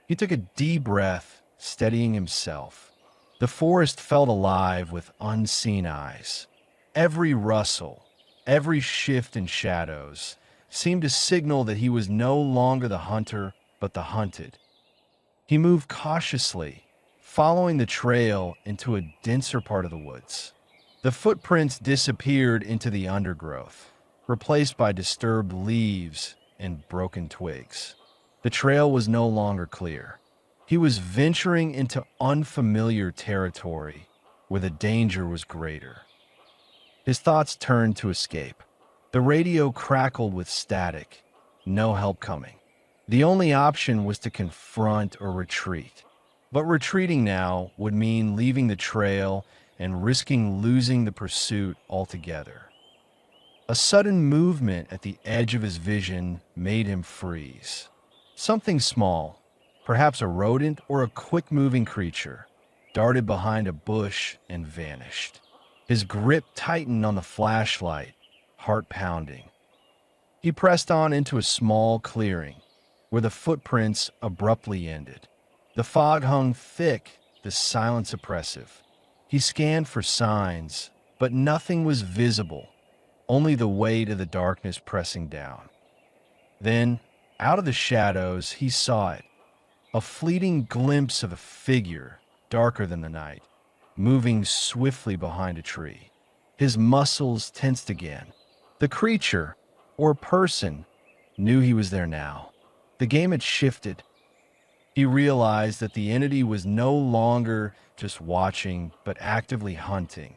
A: He took a deep breath, steadying himself. The forest felt alive with unseen eyes. Every rustle, every shift in shadows seemed to signal that he was no longer the hunter, but the hunted. He moved cautiously, following the trail into a denser part of the woods. The footprints disappeared into the undergrowth, replaced by disturbed leaves and broken twigs. The trail was no longer clear. He was venturing into unfamiliar territory where the danger was greater. His thoughts turned to escape. The radio crackled with static. No help coming. The only option was to confront or retreat. But retreating now would mean leaving the trail and risking losing the pursuit altogether. A sudden movement at the edge of his vision made him freeze. Something small, perhaps a rodent or a quick-moving creature, darted behind a bush and vanished. His grip tightened on the flashlight, heart pounding. He pressed on into a small clearing, where the footprints abruptly ended. The fog hung thick, the silence oppressive. He scanned for signs, but nothing was visible, only the weight of the darkness pressing down. Then, out of the shadows, he saw it, a fleeting glimpse of a figure, darker than the night, moving swiftly behind a tree. His muscles tensed again. The creature, or person, knew he was there now. The game had shifted. He realized that the entity was no longer just watching, but actively hunting.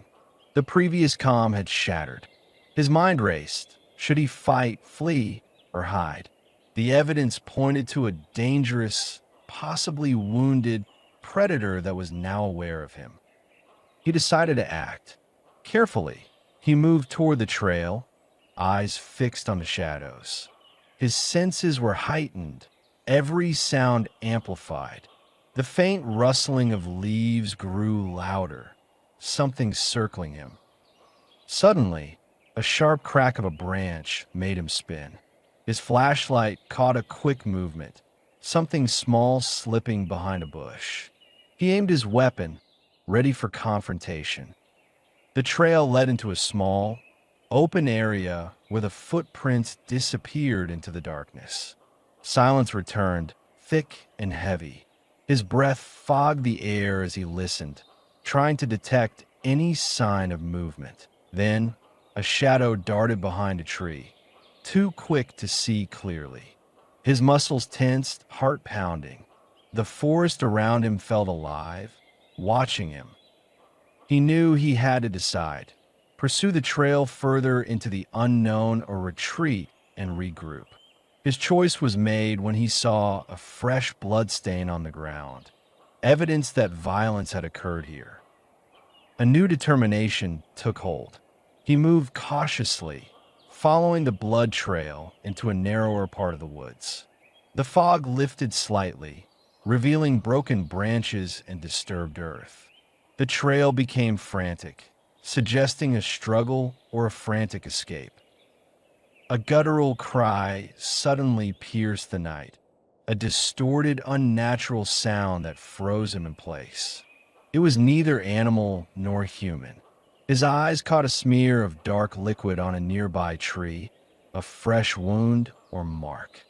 A: The previous calm had shattered. His mind raced. Should he fight, flee, or hide? The evidence pointed to a dangerous, possibly wounded predator that was now aware of him. He decided to act. Carefully, he moved toward the trail, eyes fixed on the shadows. His senses were heightened, every sound amplified. The faint rustling of leaves grew louder, something circling him. Suddenly, a sharp crack of a branch made him spin. His flashlight caught a quick movement, something small slipping behind a bush. He aimed his weapon, ready for confrontation. The trail led into a small, open area where the footprints disappeared into the darkness. Silence returned, thick and heavy. His breath fogged the air as he listened, trying to detect any sign of movement. Then, a shadow darted behind a tree, too quick to see clearly. His muscles tensed, heart pounding. The forest around him felt alive, watching him. He knew he had to decide: pursue the trail further into the unknown or retreat and regroup. His choice was made when he saw a fresh bloodstain on the ground, evidence that violence had occurred here. A new determination took hold. He moved cautiously, following the blood trail into a narrower part of the woods. The fog lifted slightly, revealing broken branches and disturbed earth. The trail became frantic, suggesting a struggle or a frantic escape. A guttural cry suddenly pierced the night, a distorted, unnatural sound that froze him in place. It was neither animal nor human. His eyes caught a smear of dark liquid on a nearby tree, a fresh wound or mark.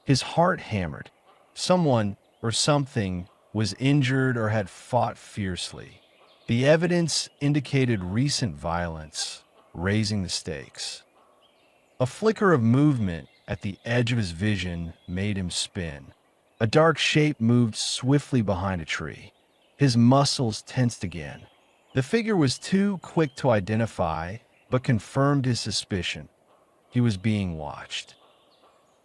A: His heart hammered. Someone or something was injured or had fought fiercely. The evidence indicated recent violence, raising the stakes. A flicker of movement at the edge of his vision made him spin. A dark shape moved swiftly behind a tree. His muscles tensed again. The figure was too quick to identify, but confirmed his suspicion. He was being watched.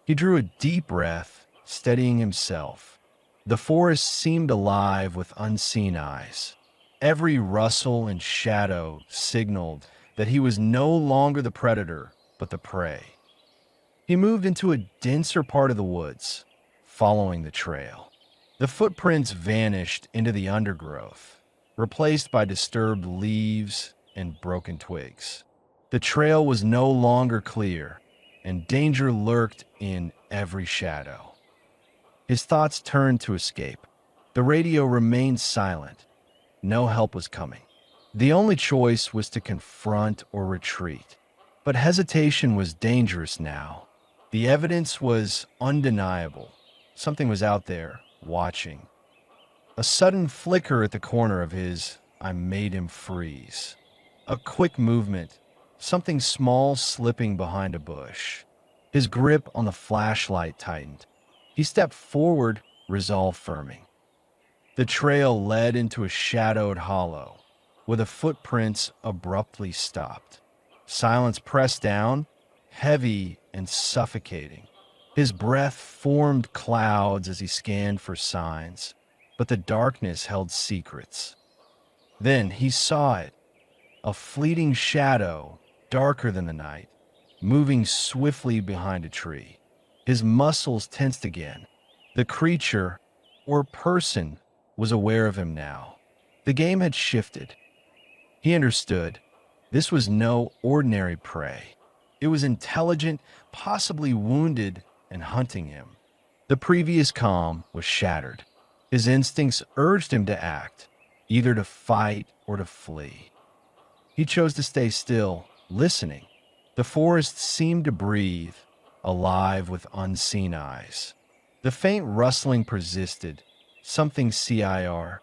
A: He drew a deep breath, steadying himself. The forest seemed alive with unseen eyes. Every rustle and shadow signaled that he was no longer the predator, but the prey. He moved into a denser part of the woods, following the trail. The footprints vanished into the undergrowth, replaced by disturbed leaves and broken twigs. The trail was no longer clear, and danger lurked in every shadow. His thoughts turned to escape. The radio remained silent. No help was coming. The only choice was to confront or retreat. But hesitation was dangerous now. The evidence was undeniable. Something was out there, watching. A sudden flicker at the corner of his eye made him freeze. A quick movement, something small slipping behind a bush. His grip on the flashlight tightened. He stepped forward, resolve firming. The trail led into a shadowed hollow, where the footprints abruptly stopped. Silence pressed down, heavy and suffocating. His breath formed clouds as he scanned for signs, but the darkness held secrets. Then he saw it, a fleeting shadow, darker than the night, moving swiftly behind a tree. His muscles tensed again. The creature, or person, was aware of him now. The game had shifted. He understood. This was no ordinary prey. It was intelligent, possibly wounded, and hunting him. The previous calm was shattered. His instincts urged him to act, either to fight or to flee. He chose to stay still, listening. The forest seemed to breathe, alive with unseen eyes. The faint rustling persisted, something CIR.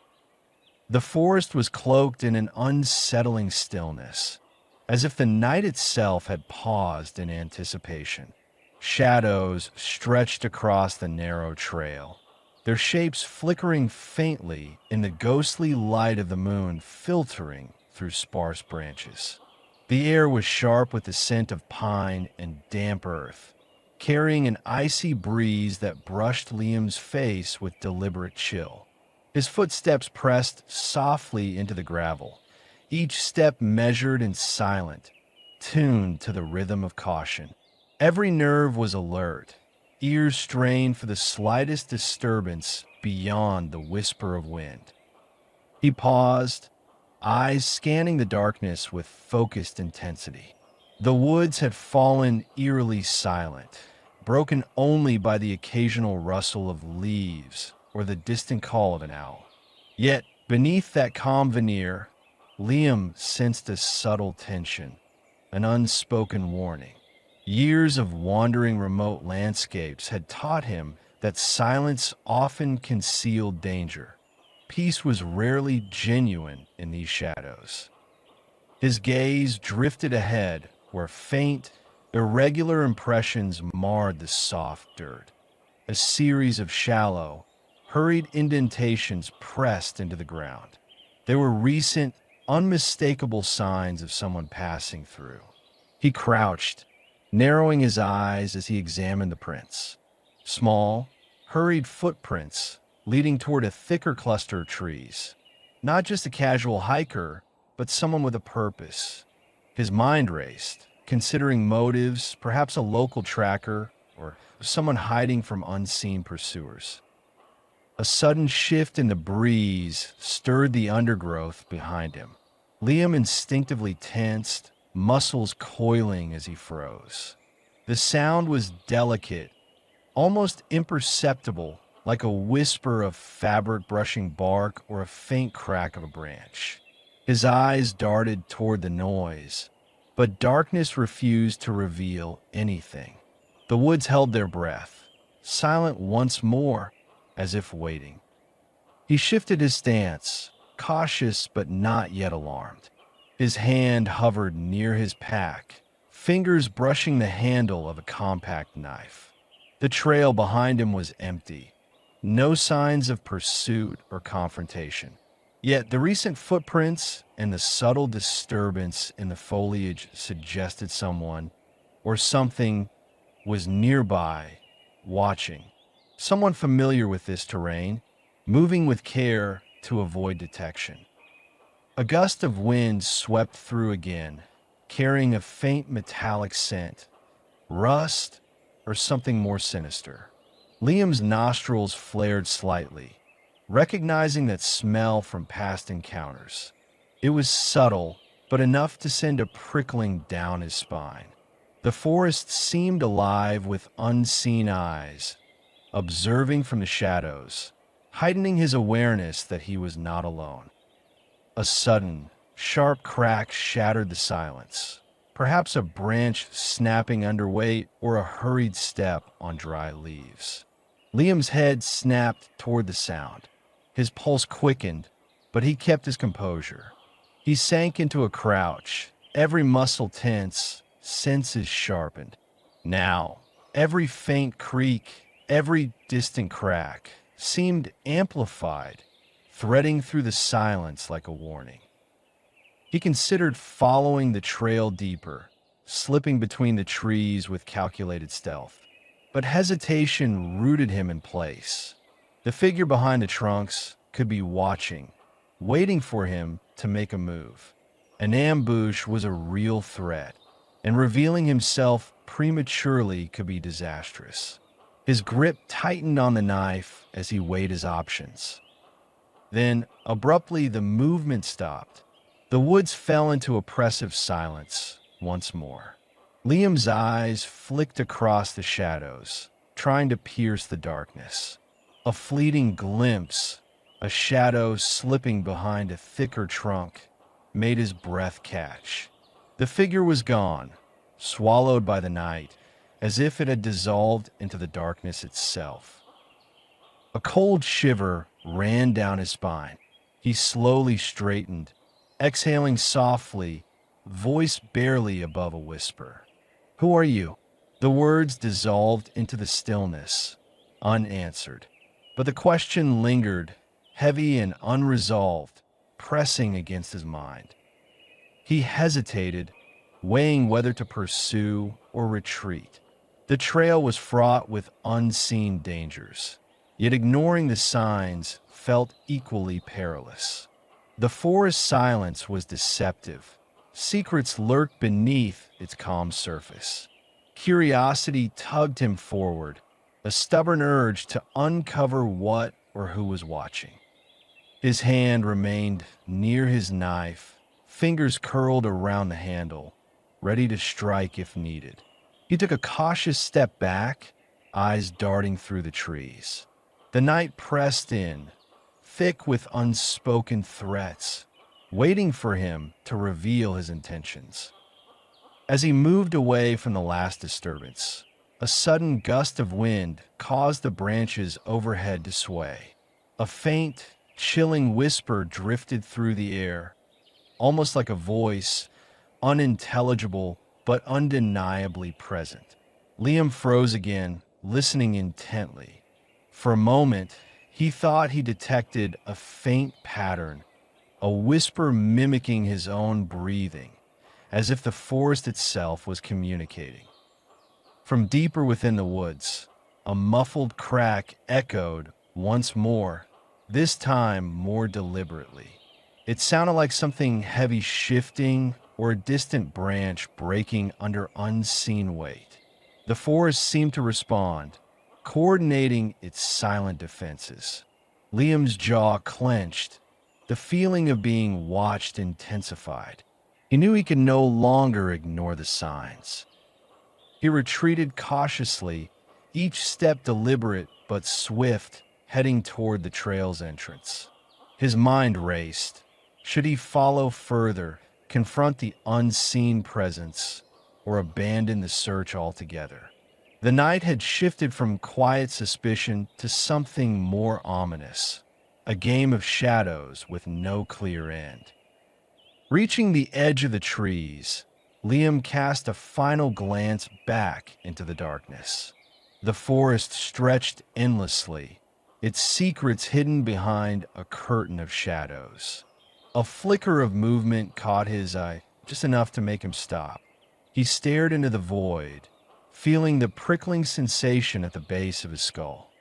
A: The forest was cloaked in an unsettling stillness, as if the night itself had paused in anticipation. Shadows stretched across the narrow trail, their shapes flickering faintly in the ghostly light of the moon filtering through sparse branches. The air was sharp with the scent of pine and damp earth, carrying an icy breeze that brushed Liam's face with deliberate chill. His footsteps pressed softly into the gravel, each step measured and silent, tuned to the rhythm of caution. Every nerve was alert, ears strained for the slightest disturbance beyond the whisper of wind. He paused, eyes scanning the darkness with focused intensity. The woods had fallen eerily silent, broken only by the occasional rustle of leaves or the distant call of an owl. Yet, beneath that calm veneer, Liam sensed a subtle tension, an unspoken warning. Years of wandering remote landscapes had taught him that silence often concealed danger. Peace was rarely genuine in these shadows. His gaze drifted ahead where faint, irregular impressions marred the soft dirt. A series of shallow, hurried indentations pressed into the ground. They were recent, unmistakable signs of someone passing through. He crouched, narrowing his eyes as he examined the prints. Small, hurried footprints leading toward a thicker cluster of trees. Not just a casual hiker, but someone with a purpose. His mind raced, considering motives, perhaps a local tracker, or someone hiding from unseen pursuers. A sudden shift in the breeze stirred the undergrowth behind him. Liam instinctively tensed, muscles coiling as he froze. The sound was delicate, almost imperceptible, like a whisper of fabric brushing bark or a faint crack of a branch. His eyes darted toward the noise, but darkness refused to reveal anything. The woods held their breath, silent once more, as if waiting. He shifted his stance, cautious but not yet alarmed. His hand hovered near his pack, fingers brushing the handle of a compact knife. The trail behind him was empty, no signs of pursuit or confrontation. Yet the recent footprints and the subtle disturbance in the foliage suggested someone or something was nearby, watching. Someone familiar with this terrain, moving with care to avoid detection. A gust of wind swept through again, carrying a faint metallic scent, rust or something more sinister. Liam's nostrils flared slightly, recognizing that smell from past encounters. It was subtle, but enough to send a prickling down his spine. The forest seemed alive with unseen eyes, observing from the shadows, heightening his awareness that he was not alone. A sudden, sharp crack shattered the silence, perhaps a branch snapping under weight or a hurried step on dry leaves. Liam's head snapped toward the sound. His pulse quickened, but he kept his composure. He sank into a crouch, every muscle tense, senses sharpened. Now, every faint creak, every distant crack seemed amplified, threading through the silence like a warning. He considered following the trail deeper, slipping between the trees with calculated stealth. But hesitation rooted him in place. The figure behind the trunks could be watching, waiting for him to make a move. An ambush was a real threat, and revealing himself prematurely could be disastrous. His grip tightened on the knife as he weighed his options. Then, abruptly, the movement stopped. The woods fell into oppressive silence once more. Liam's eyes flicked across the shadows, trying to pierce the darkness. A fleeting glimpse, a shadow slipping behind a thicker trunk, made his breath catch. The figure was gone, swallowed by the night, as if it had dissolved into the darkness itself. A cold shiver ran down his spine. He slowly straightened, exhaling softly, voice barely above a whisper. "Who are you?" The words dissolved into the stillness, unanswered. But the question lingered, heavy and unresolved, pressing against his mind. He hesitated, weighing whether to pursue or retreat. The trail was fraught with unseen dangers, yet ignoring the signs felt equally perilous. The forest silence was deceptive. Secrets lurked beneath its calm surface. Curiosity tugged him forward, a stubborn urge to uncover what or who was watching. His hand remained near his knife, fingers curled around the handle, ready to strike if needed. He took a cautious step back, eyes darting through the trees. The night pressed in, thick with unspoken threats, waiting for him to reveal his intentions. As he moved away from the last disturbance, a sudden gust of wind caused the branches overhead to sway. A faint, chilling whisper drifted through the air, almost like a voice, unintelligible but undeniably present. Liam froze again, listening intently. For a moment, he thought he detected a faint pattern, a whisper mimicking his own breathing, as if the forest itself was communicating. From deeper within the woods, a muffled crack echoed once more, this time more deliberately. It sounded like something heavy shifting or a distant branch breaking under unseen weight. The forest seemed to respond, coordinating its silent defenses. Liam's jaw clenched. The feeling of being watched intensified. He knew he could no longer ignore the signs. He retreated cautiously, each step deliberate but swift, heading toward the trail's entrance. His mind raced. Should he follow further, confront the unseen presence, or abandon the search altogether? The night had shifted from quiet suspicion to something more ominous, a game of shadows with no clear end. Reaching the edge of the trees, Liam cast a final glance back into the darkness. The forest stretched endlessly, its secrets hidden behind a curtain of shadows. A flicker of movement caught his eye, just enough to make him stop. He stared into the void, feeling the prickling sensation at the base of his skull.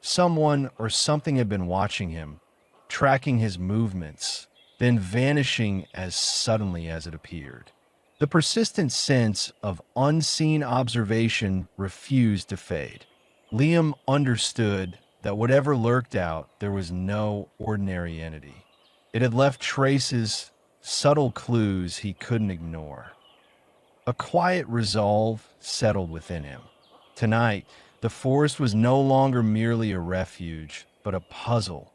A: Someone or something had been watching him, tracking his movements, then vanishing as suddenly as it appeared. The persistent sense of unseen observation refused to fade. Liam understood that whatever lurked out, there was no ordinary entity. It had left traces, subtle clues he couldn't ignore. A quiet resolve settled within him. Tonight, the forest was no longer merely a refuge, but a puzzle,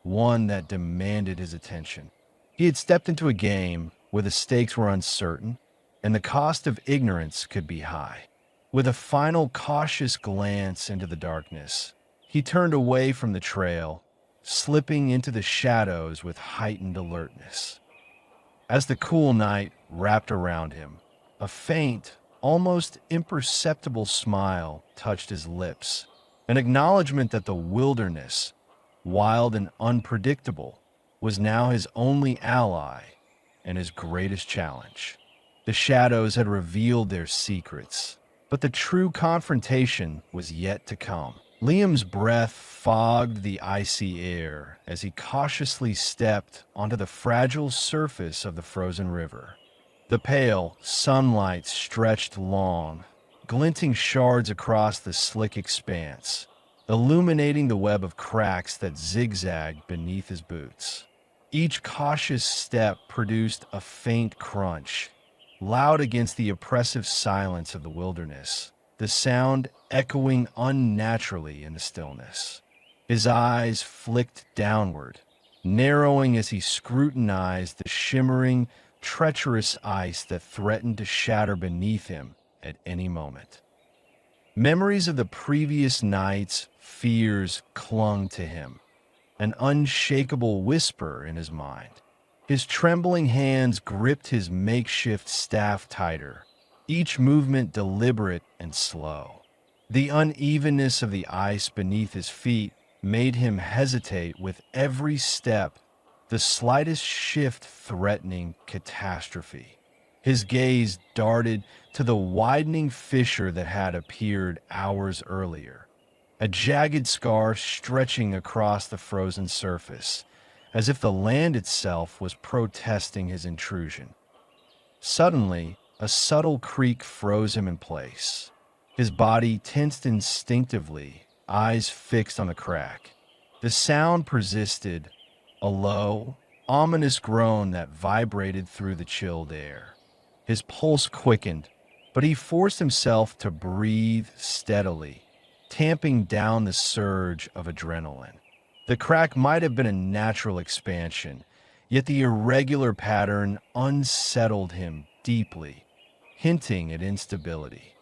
A: one that demanded his attention. He had stepped into a game where the stakes were uncertain and the cost of ignorance could be high. With a final cautious glance into the darkness, he turned away from the trail, slipping into the shadows with heightened alertness. As the cool night wrapped around him, a faint, almost imperceptible smile touched his lips, an acknowledgement that the wilderness, wild and unpredictable, was now his only ally and his greatest challenge. The shadows had revealed their secrets, but the true confrontation was yet to come. Liam's breath fogged the icy air as he cautiously stepped onto the fragile surface of the frozen river. The pale sunlight stretched long, glinting shards across the slick expanse, illuminating the web of cracks that zigzagged beneath his boots. Each cautious step produced a faint crunch, loud against the oppressive silence of the wilderness, the sound echoing unnaturally in the stillness. His eyes flicked downward, narrowing as he scrutinized the shimmering, treacherous ice that threatened to shatter beneath him at any moment. Memories of the previous night's fears clung to him, an unshakable whisper in his mind. His trembling hands gripped his makeshift staff tighter, each movement deliberate and slow. The unevenness of the ice beneath his feet made him hesitate with every step, the slightest shift threatening catastrophe. His gaze darted to the widening fissure that had appeared hours earlier, a jagged scar stretching across the frozen surface, as if the land itself was protesting his intrusion. Suddenly, a subtle creak froze him in place. His body tensed instinctively, eyes fixed on the crack. The sound persisted, a low, ominous groan that vibrated through the chilled air. His pulse quickened, but he forced himself to breathe steadily, tamping down the surge of adrenaline. The crack might have been a natural expansion, yet the irregular pattern unsettled him deeply, hinting at instability.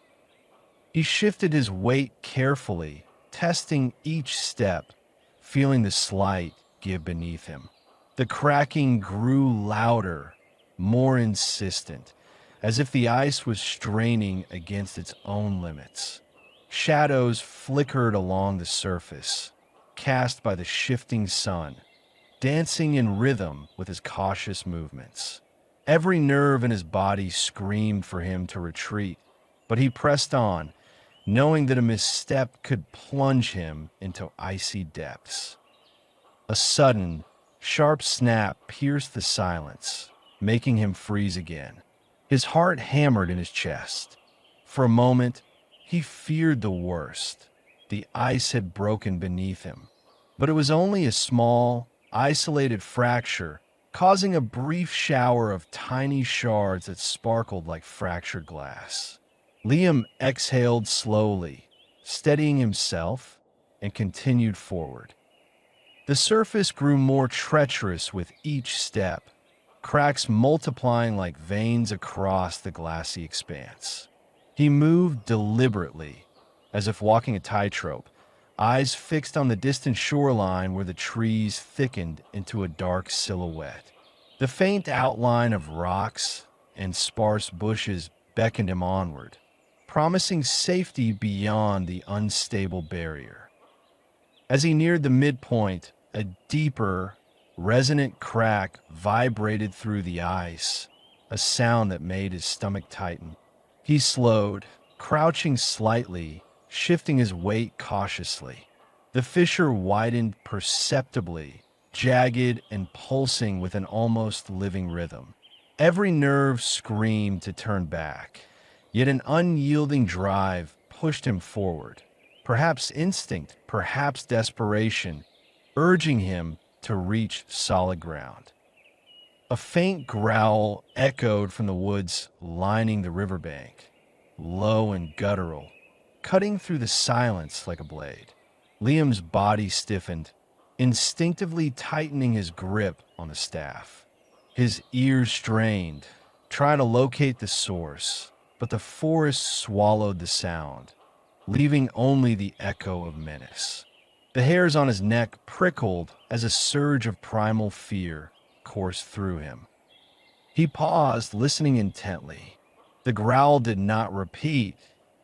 A: He shifted his weight carefully, testing each step, feeling the slight give beneath him. The cracking grew louder, more insistent, as if the ice was straining against its own limits. Shadows flickered along the surface, cast by the shifting sun, dancing in rhythm with his cautious movements. Every nerve in his body screamed for him to retreat, but he pressed on, knowing that a misstep could plunge him into icy depths. A sudden, sharp snap pierced the silence, making him freeze again. His heart hammered in his chest. For a moment, he feared the worst. The ice had broken beneath him, but it was only a small, isolated fracture, causing a brief shower of tiny shards that sparkled like fractured glass. Liam exhaled slowly, steadying himself, and continued forward. The surface grew more treacherous with each step, cracks multiplying like veins across the glassy expanse. He moved deliberately, as if walking a tightrope, eyes fixed on the distant shoreline where the trees thickened into a dark silhouette. The faint outline of rocks and sparse bushes beckoned him onward, promising safety beyond the unstable barrier. As he neared the midpoint, a deeper, resonant crack vibrated through the ice, a sound that made his stomach tighten. He slowed, crouching slightly, shifting his weight cautiously. The fissure widened perceptibly, jagged and pulsing with an almost living rhythm. Every nerve screamed to turn back, yet an unyielding drive pushed him forward. Perhaps instinct, perhaps desperation, urging him to reach solid ground. A faint growl echoed from the woods lining the riverbank, low and guttural, cutting through the silence like a blade. Liam's body stiffened, instinctively tightening his grip on the staff. His ears strained, trying to locate the source, but the forest swallowed the sound, leaving only the echo of menace. The hairs on his neck prickled as a surge of primal fear coursed through him. He paused, listening intently. The growl did not repeat,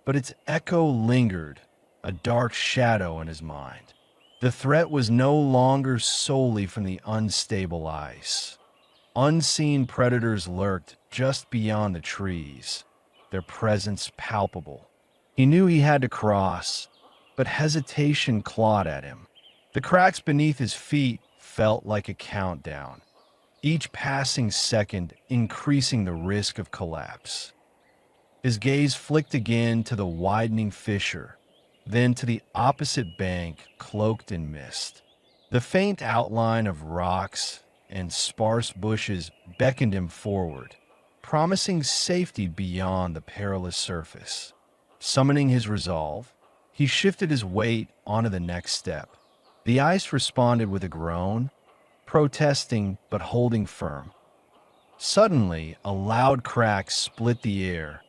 A: but its echo lingered, a dark shadow in his mind. The threat was no longer solely from the unstable ice. Unseen predators lurked just beyond the trees, their presence palpable. He knew he had to cross, but hesitation clawed at him. The cracks beneath his feet felt like a countdown, each passing second increasing the risk of collapse. His gaze flicked again to the widening fissure, then to the opposite bank cloaked in mist. The faint outline of rocks and sparse bushes beckoned him forward, promising safety beyond the perilous surface. Summoning his resolve, he shifted his weight onto the next step. The ice responded with a groan, protesting but holding firm. Suddenly, a loud crack split the air,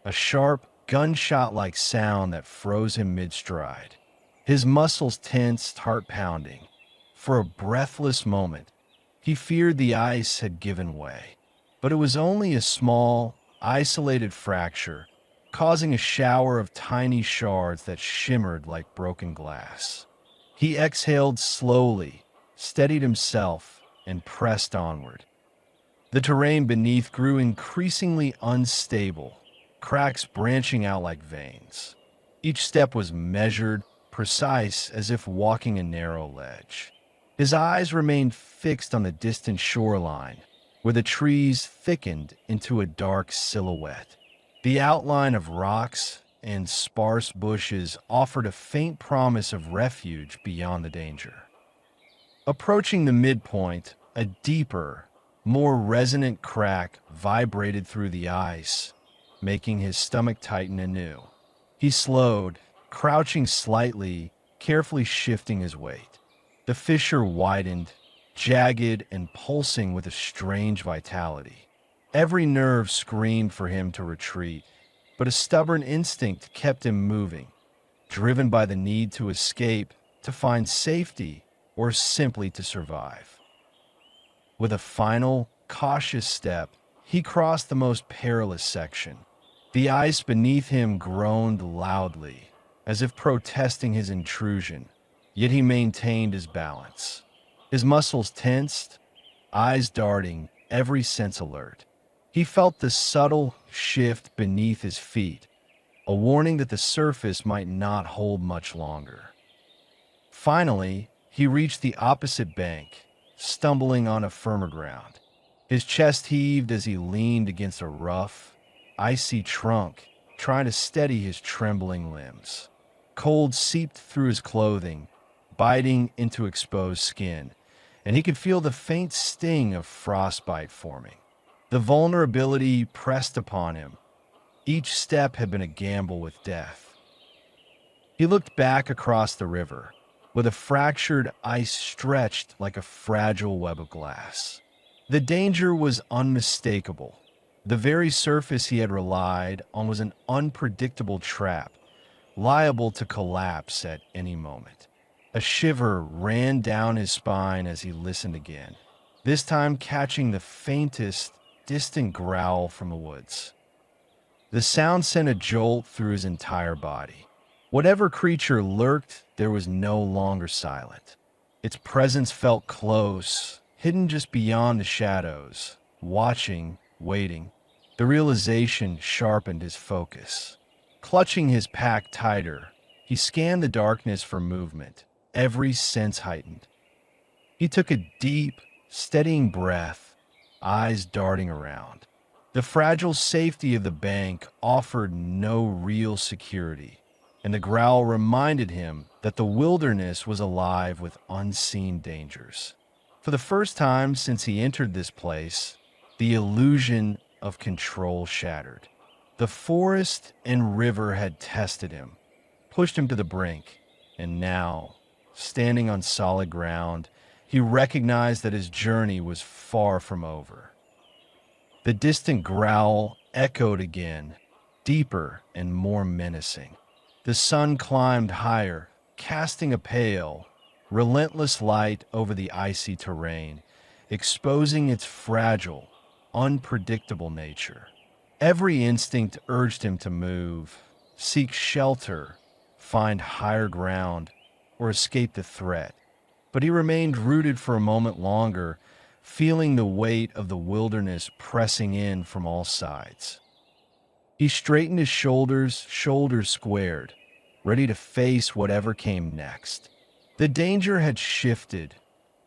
A: a sharp, gunshot-like sound that froze him mid-stride. His muscles tensed, heart pounding. For a breathless moment, he feared the ice had given way. But it was only a small, isolated fracture, causing a shower of tiny shards that shimmered like broken glass. He exhaled slowly, steadied himself, and pressed onward. The terrain beneath grew increasingly unstable, cracks branching out like veins. Each step was measured, precise, as if walking a narrow ledge. His eyes remained fixed on the distant shoreline, where the trees thickened into a dark silhouette. The outline of rocks and sparse bushes offered a faint promise of refuge beyond the danger. Approaching the midpoint, a deeper, more resonant crack vibrated through the ice, making his stomach tighten anew. He slowed, crouching slightly, carefully shifting his weight. The fissure widened, jagged and pulsing with a strange vitality. Every nerve screamed for him to retreat, but a stubborn instinct kept him moving, driven by the need to escape, to find safety, or simply to survive. With a final, cautious step, he crossed the most perilous section. The ice beneath him groaned loudly, as if protesting his intrusion, yet he maintained his balance. His muscles tensed, eyes darting, every sense alert. He felt the subtle shift beneath his feet, a warning that the surface might not hold much longer. Finally, he reached the opposite bank, stumbling on a firmer ground. His chest heaved as he leaned against a rough, icy trunk, trying to steady his trembling limbs. Cold seeped through his clothing, biting into exposed skin, and he could feel the faint sting of frostbite forming. The vulnerability pressed upon him. Each step had been a gamble with death. He looked back across the river, where the fractured ice stretched like a fragile web of glass. The danger was unmistakable. The very surface he had relied on was an unpredictable trap, liable to collapse at any moment. A shiver ran down his spine as he listened again, this time catching the faintest, distant growl from the woods. The sound sent a jolt through his entire body. Whatever creature lurked, there was no longer silent. Its presence felt close, hidden just beyond the shadows, watching, waiting. The realization sharpened his focus. Clutching his pack tighter, he scanned the darkness for movement, every sense heightened. He took a deep, steadying breath, eyes darting around. The fragile safety of the bank offered no real security, and the growl reminded him that the wilderness was alive with unseen dangers. For the first time since he entered this place, the illusion of control shattered. The forest and river had tested him, pushed him to the brink, and now, standing on solid ground, he recognized that his journey was far from over. The distant growl echoed again, deeper and more menacing. The sun climbed higher, casting a pale, relentless light over the icy terrain, exposing its fragile, unpredictable nature. Every instinct urged him to move, seek shelter, find higher ground or escape the threat, but he remained rooted for a moment longer, feeling the weight of the wilderness pressing in from all sides. He straightened his shoulders, shoulders squared, ready to face whatever came next. The danger had shifted,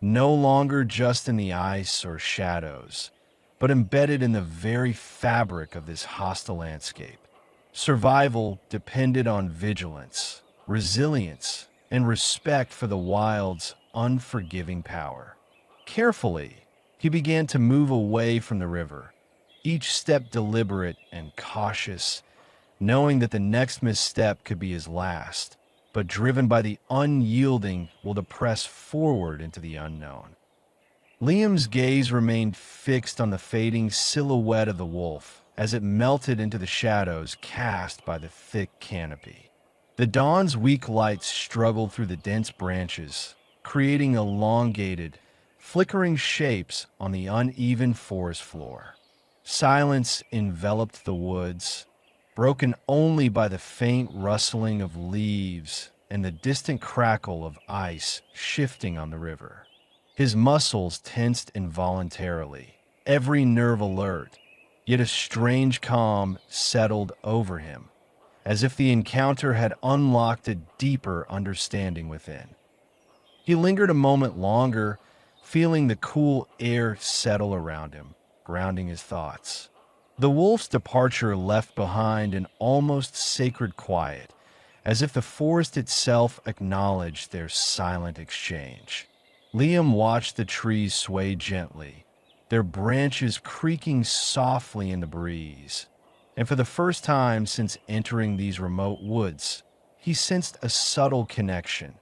A: no longer just in the ice or shadows, but embedded in the very fabric of this hostile landscape. Survival depended on vigilance, resilience, and respect for the wild's unforgiving power. Carefully, he began to move away from the river, each step deliberate and cautious, knowing that the next misstep could be his last, but driven by the unyielding will to press forward into the unknown. Liam's gaze remained fixed on the fading silhouette of the wolf as it melted into the shadows cast by the thick canopy. The dawn's weak lights struggled through the dense branches, creating elongated, flickering shapes on the uneven forest floor. Silence enveloped the woods, broken only by the faint rustling of leaves and the distant crackle of ice shifting on the river. His muscles tensed involuntarily, every nerve alert, yet a strange calm settled over him, as if the encounter had unlocked a deeper understanding within. He lingered a moment longer, feeling the cool air settle around him, grounding his thoughts. The wolf's departure left behind an almost sacred quiet, as if the forest itself acknowledged their silent exchange. Liam watched the trees sway gently, their branches creaking softly in the breeze, and for the first time since entering these remote woods, he sensed a subtle connection,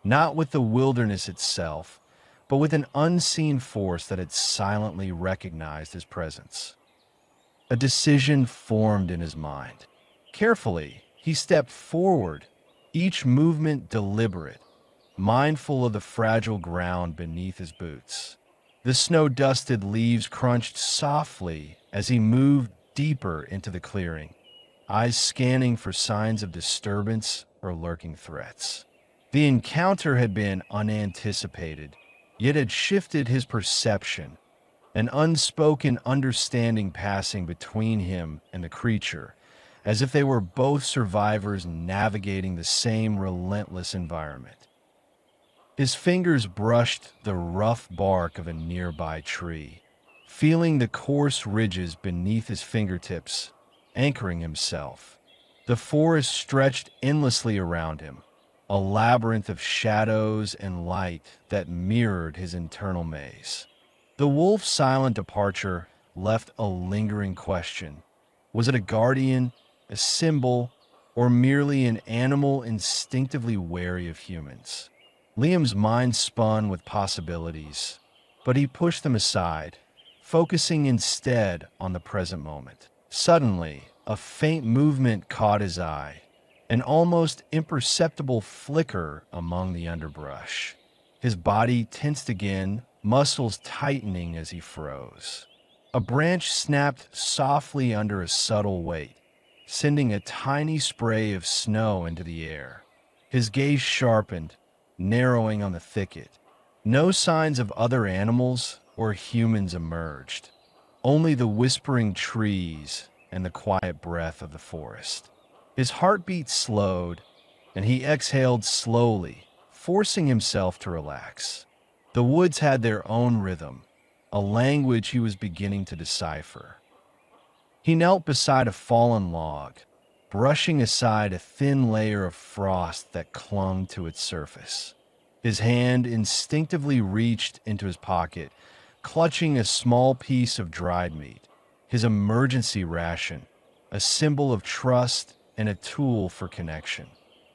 A: not with the wilderness itself, but with an unseen force that had silently recognized his presence. A decision formed in his mind. Carefully, he stepped forward, each movement deliberate, mindful of the fragile ground beneath his boots. The snow-dusted leaves crunched softly as he moved deeper into the clearing, eyes scanning for signs of disturbance or lurking threats. The encounter had been unanticipated, yet had shifted his perception, an unspoken understanding passing between him and the creature, as if they were both survivors navigating the same relentless environment. His fingers brushed the rough bark of a nearby tree, feeling the coarse ridges beneath his fingertips, anchoring himself. The forest stretched endlessly around him, a labyrinth of shadows and light that mirrored his internal maze. The wolf's silent departure left a lingering question. Was it a guardian, a symbol, or merely an animal instinctively wary of humans? Liam's mind spun with possibilities, but he pushed them aside, focusing instead on the present moment. Suddenly, a faint movement caught his eye, an almost imperceptible flicker among the underbrush. His body tensed again, muscles tightening as he froze. A branch snapped softly under a subtle weight, sending a tiny spray of snow into the air. His gaze sharpened, narrowing on the thicket. No signs of other animals or humans emerged, only the whispering trees and the quiet breath of the forest. His heartbeat slowed, and he exhaled slowly, forcing himself to relax. The woods had their own rhythm, a language he was beginning to decipher. He knelt beside a fallen log, brushing aside a thin layer of frost that clung to its surface. His hand instinctively reached into his pocket, clutching a small piece of dried meat, his emergency ration, a symbol of trust and a tool for connection.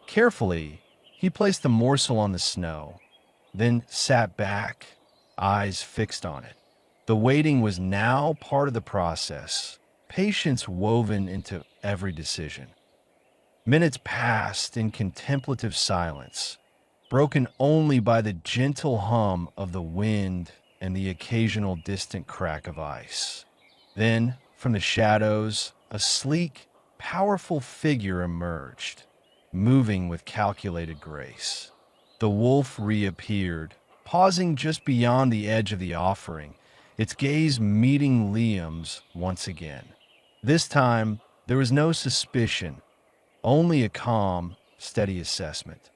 A: Carefully, he placed the morsel on the snow, then sat back, eyes fixed on it. The waiting was now part of the process, patience woven into every decision. Minutes passed in contemplative silence, broken only by the gentle hum of the wind and the occasional distant crack of ice. Then, from the shadows, a sleek, powerful figure emerged, moving with calculated grace. The wolf reappeared, pausing just beyond the edge of the offering, its gaze meeting Liam's once again. This time, there was no suspicion, only a calm, steady assessment.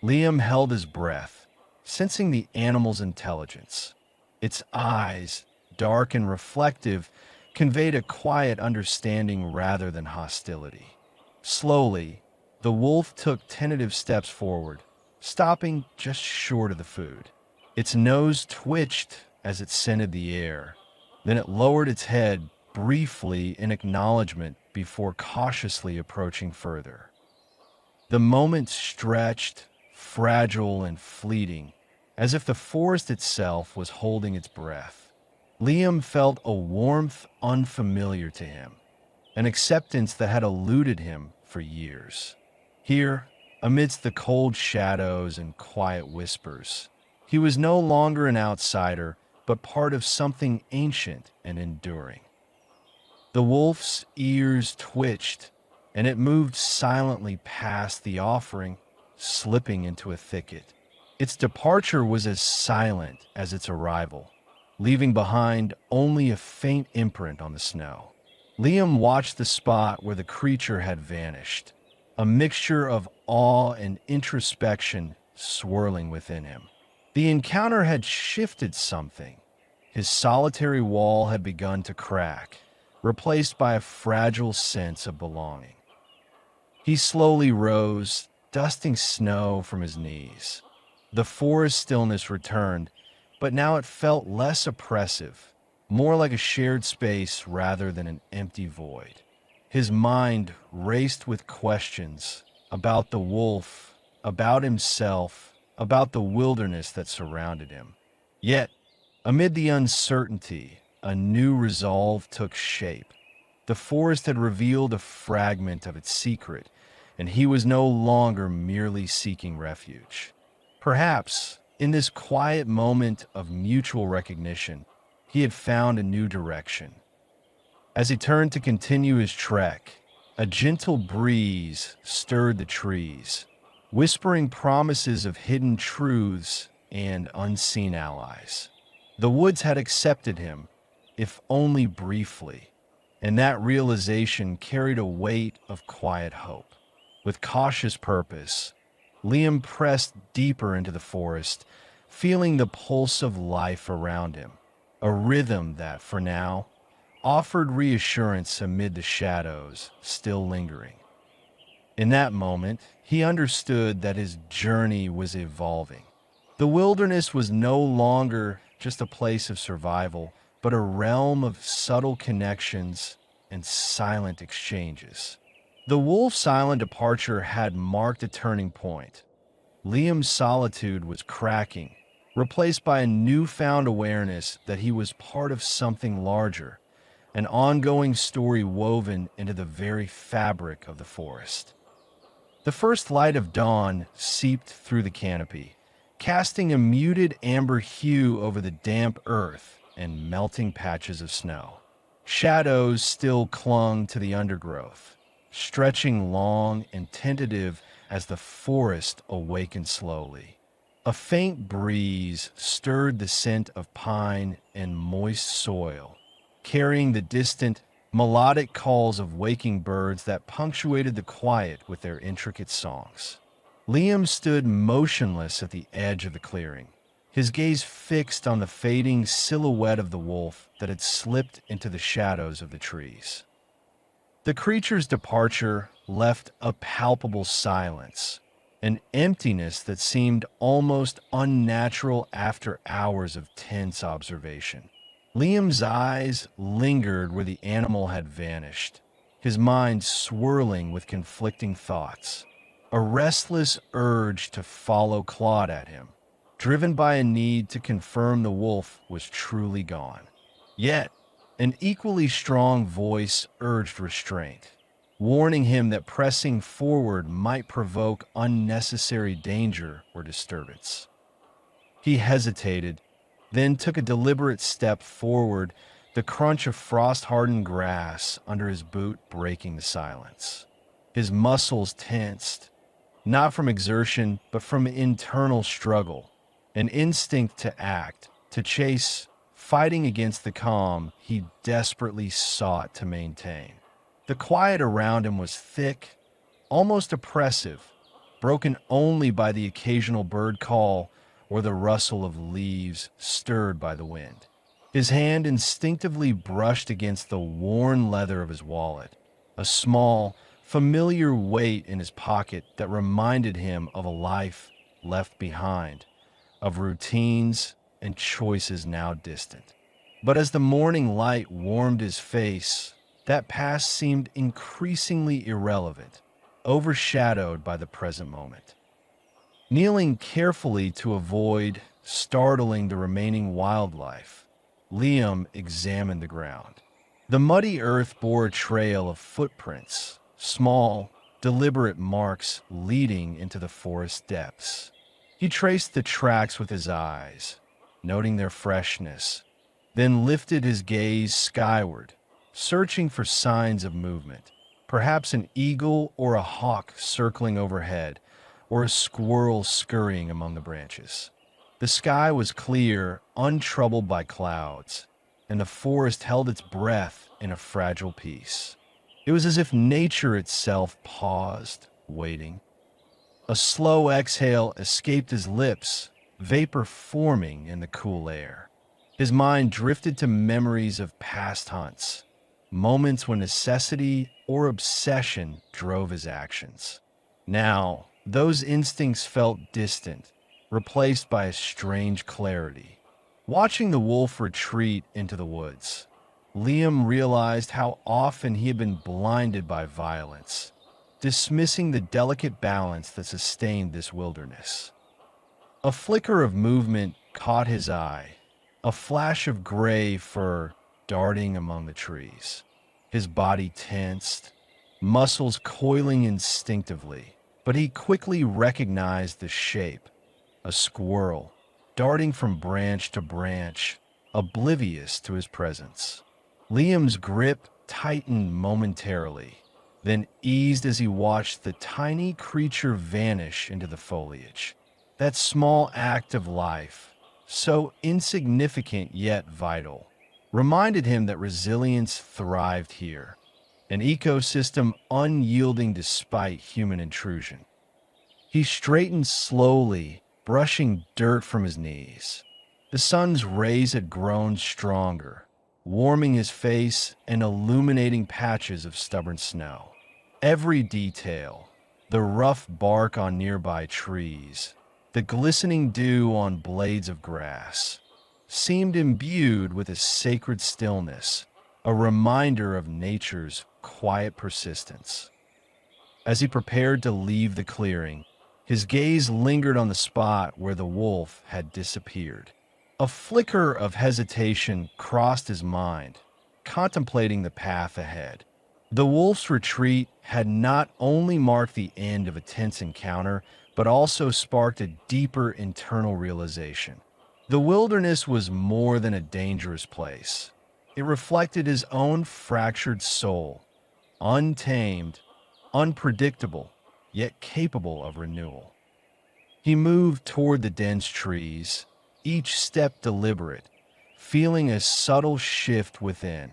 A: Liam held his breath, sensing the animal's intelligence. Its eyes, dark and reflective, conveyed a quiet understanding rather than hostility. Slowly, the wolf took tentative steps forward, stopping just short of the food. Its nose twitched as it scented the air. Then it lowered its head briefly in acknowledgement before cautiously approaching further. The moment stretched, fragile and fleeting, as if the forest itself was holding its breath. Liam felt a warmth unfamiliar to him, an acceptance that had eluded him for years. Here, amidst the cold shadows and quiet whispers, he was no longer an outsider, but part of something ancient and enduring. The wolf's ears twitched, and it moved silently past the offering, slipping into a thicket. Its departure was as silent as its arrival, leaving behind only a faint imprint on the snow. Liam watched the spot where the creature had vanished, a mixture of awe and introspection swirling within him. The encounter had shifted something. His solitary wall had begun to crack, replaced by a fragile sense of belonging. He slowly rose, dusting snow from his knees. The forest stillness returned, but now it felt less oppressive, more like a shared space rather than an empty void. His mind raced with questions about the wolf, about himself, about the wilderness that surrounded him. Yet, amid the uncertainty, a new resolve took shape. The forest had revealed a fragment of its secret, and he was no longer merely seeking refuge. Perhaps, in this quiet moment of mutual recognition, he had found a new direction. As he turned to continue his trek, a gentle breeze stirred the trees, whispering promises of hidden truths and unseen allies. The woods had accepted him, if only briefly, and that realization carried a weight of quiet hope. With cautious purpose, Liam pressed deeper into the forest, feeling the pulse of life around him, a rhythm that, for now, offered reassurance amid the shadows still lingering. In that moment, he understood that his journey was evolving. The wilderness was no longer just a place of survival, but a realm of subtle connections and silent exchanges. The wolf's silent departure had marked a turning point. Liam's solitude was cracking, replaced by a newfound awareness that he was part of something larger, an ongoing story woven into the very fabric of the forest. The first light of dawn seeped through the canopy, casting a muted amber hue over the damp earth and melting patches of snow. Shadows still clung to the undergrowth, stretching long and tentative as the forest awakened slowly. A faint breeze stirred the scent of pine and moist soil, carrying the distant, melodic calls of waking birds that punctuated the quiet with their intricate songs. Liam stood motionless at the edge of the clearing, his gaze fixed on the fading silhouette of the wolf that had slipped into the shadows of the trees. The creature's departure left a palpable silence, an emptiness that seemed almost unnatural after hours of tense observation. Liam's eyes lingered where the animal had vanished, his mind swirling with conflicting thoughts. A restless urge to follow clawed at him, driven by a need to confirm the wolf was truly gone. Yet, an equally strong voice urged restraint, warning him that pressing forward might provoke unnecessary danger or disturbance. He hesitated, then took a deliberate step forward, the crunch of frost-hardened grass under his boot breaking the silence. his muscles tensed, not from exertion, but from internal struggle, an instinct to act, to chase, fighting against the calm he desperately sought to maintain. The quiet around him was thick, almost oppressive, broken only by the occasional bird call or the rustle of leaves stirred by the wind. His hand instinctively brushed against the worn leather of his wallet, a small, familiar weight in his pocket that reminded him of a life left behind, of routines and choices now distant. But as the morning light warmed his face, that past seemed increasingly irrelevant, overshadowed by the present moment. Kneeling carefully to avoid startling the remaining wildlife, Liam examined the ground. The muddy earth bore a trail of footprints, small, deliberate marks leading into the forest depths. He traced the tracks with his eyes, noting their freshness, then lifted his gaze skyward, searching for signs of movement. Perhaps an eagle or a hawk circling overhead, or a squirrel scurrying among the branches. The sky was clear, untroubled by clouds, and the forest held its breath in a fragile peace. It was as if nature itself paused, waiting. A slow exhale escaped his lips, vapor forming in the cool air. His mind drifted to memories of past hunts, moments when necessity or obsession drove his actions. Now, those instincts felt distant, replaced by a strange clarity. Watching the wolf retreat into the woods, Liam realized how often he had been blinded by violence, dismissing the delicate balance that sustained this wilderness. A flicker of movement caught his eye, a flash of gray fur darting among the trees. His body tensed, muscles coiling instinctively, but he quickly recognized the shape, a squirrel, darting from branch to branch, oblivious to his presence. Liam's grip tightened momentarily, then eased as he watched the tiny creature vanish into the foliage. That small act of life, so insignificant yet vital, reminded him that resilience thrived here, an ecosystem unyielding despite human intrusion. He straightened slowly, brushing dirt from his knees. The sun's rays had grown stronger, warming his face and illuminating patches of stubborn snow. Every detail, the rough bark on nearby trees, the glistening dew on blades of grass, seemed imbued with a sacred stillness, a reminder of nature's quiet persistence. As he prepared to leave the clearing, his gaze lingered on the spot where the wolf had disappeared. A flicker of hesitation crossed his mind, contemplating the path ahead. The wolf's retreat had not only marked the end of a tense encounter, but also sparked a deeper internal realization. The wilderness was more than a dangerous place. It reflected his own fractured soul, untamed, unpredictable, yet capable of renewal. He moved toward the dense trees, each step deliberate, feeling a subtle shift within,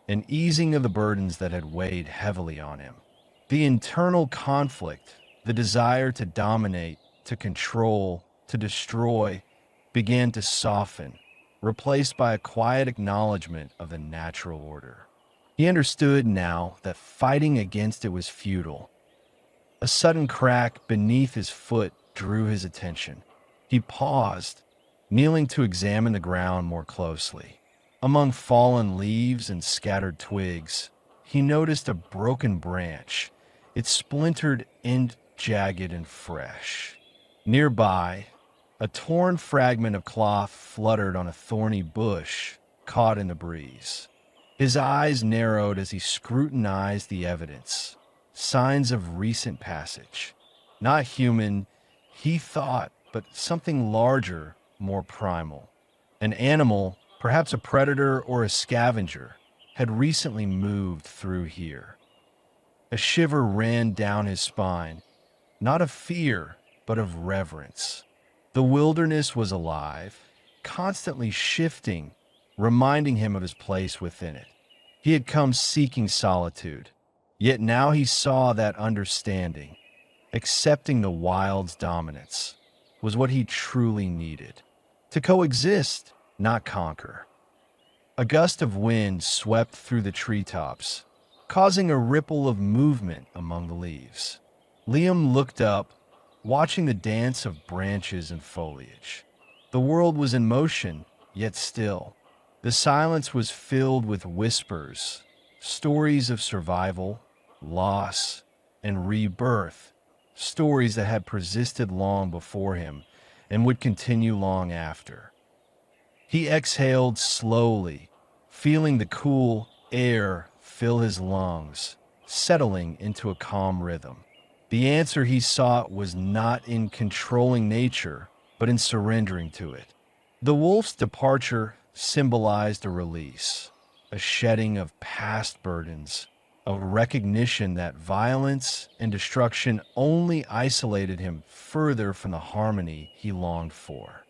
A: an easing of the burdens that had weighed heavily on him. The internal conflict, the desire to dominate, to control, to destroy, began to soften, replaced by a quiet acknowledgement of the natural order. He understood now that fighting against it was futile. A sudden crack beneath his foot drew his attention. He paused, kneeling to examine the ground more closely. Among fallen leaves and scattered twigs, he noticed a broken branch, its splintered end jagged and fresh. Nearby, a torn fragment of cloth fluttered on a thorny bush caught in the breeze. His eyes narrowed as he scrutinized the evidence, signs of recent passage. Not human, he thought, but something larger, more primal. An animal, perhaps a predator or a scavenger, had recently moved through here. A shiver ran down his spine, not of fear, but of reverence. The wilderness was alive, constantly shifting, reminding him of his place within it. He had come seeking solitude, yet now he saw that understanding, accepting the wild's dominance, was what he truly needed. To coexist, not conquer. A gust of wind swept through the treetops, causing a ripple of movement among the leaves. Liam looked up, watching the dance of branches and foliage. The world was in motion, yet still. The silence was filled with whispers, stories of survival, loss, and rebirth, stories that had persisted long before him and would continue long after. He exhaled slowly, feeling the cool air fill his lungs, settling into a calm rhythm. The answer he sought was not in controlling nature, but in surrendering to it. The wolf's departure symbolized a release, a shedding of past burdens, a recognition that violence and destruction only isolated him further from the harmony he longed for.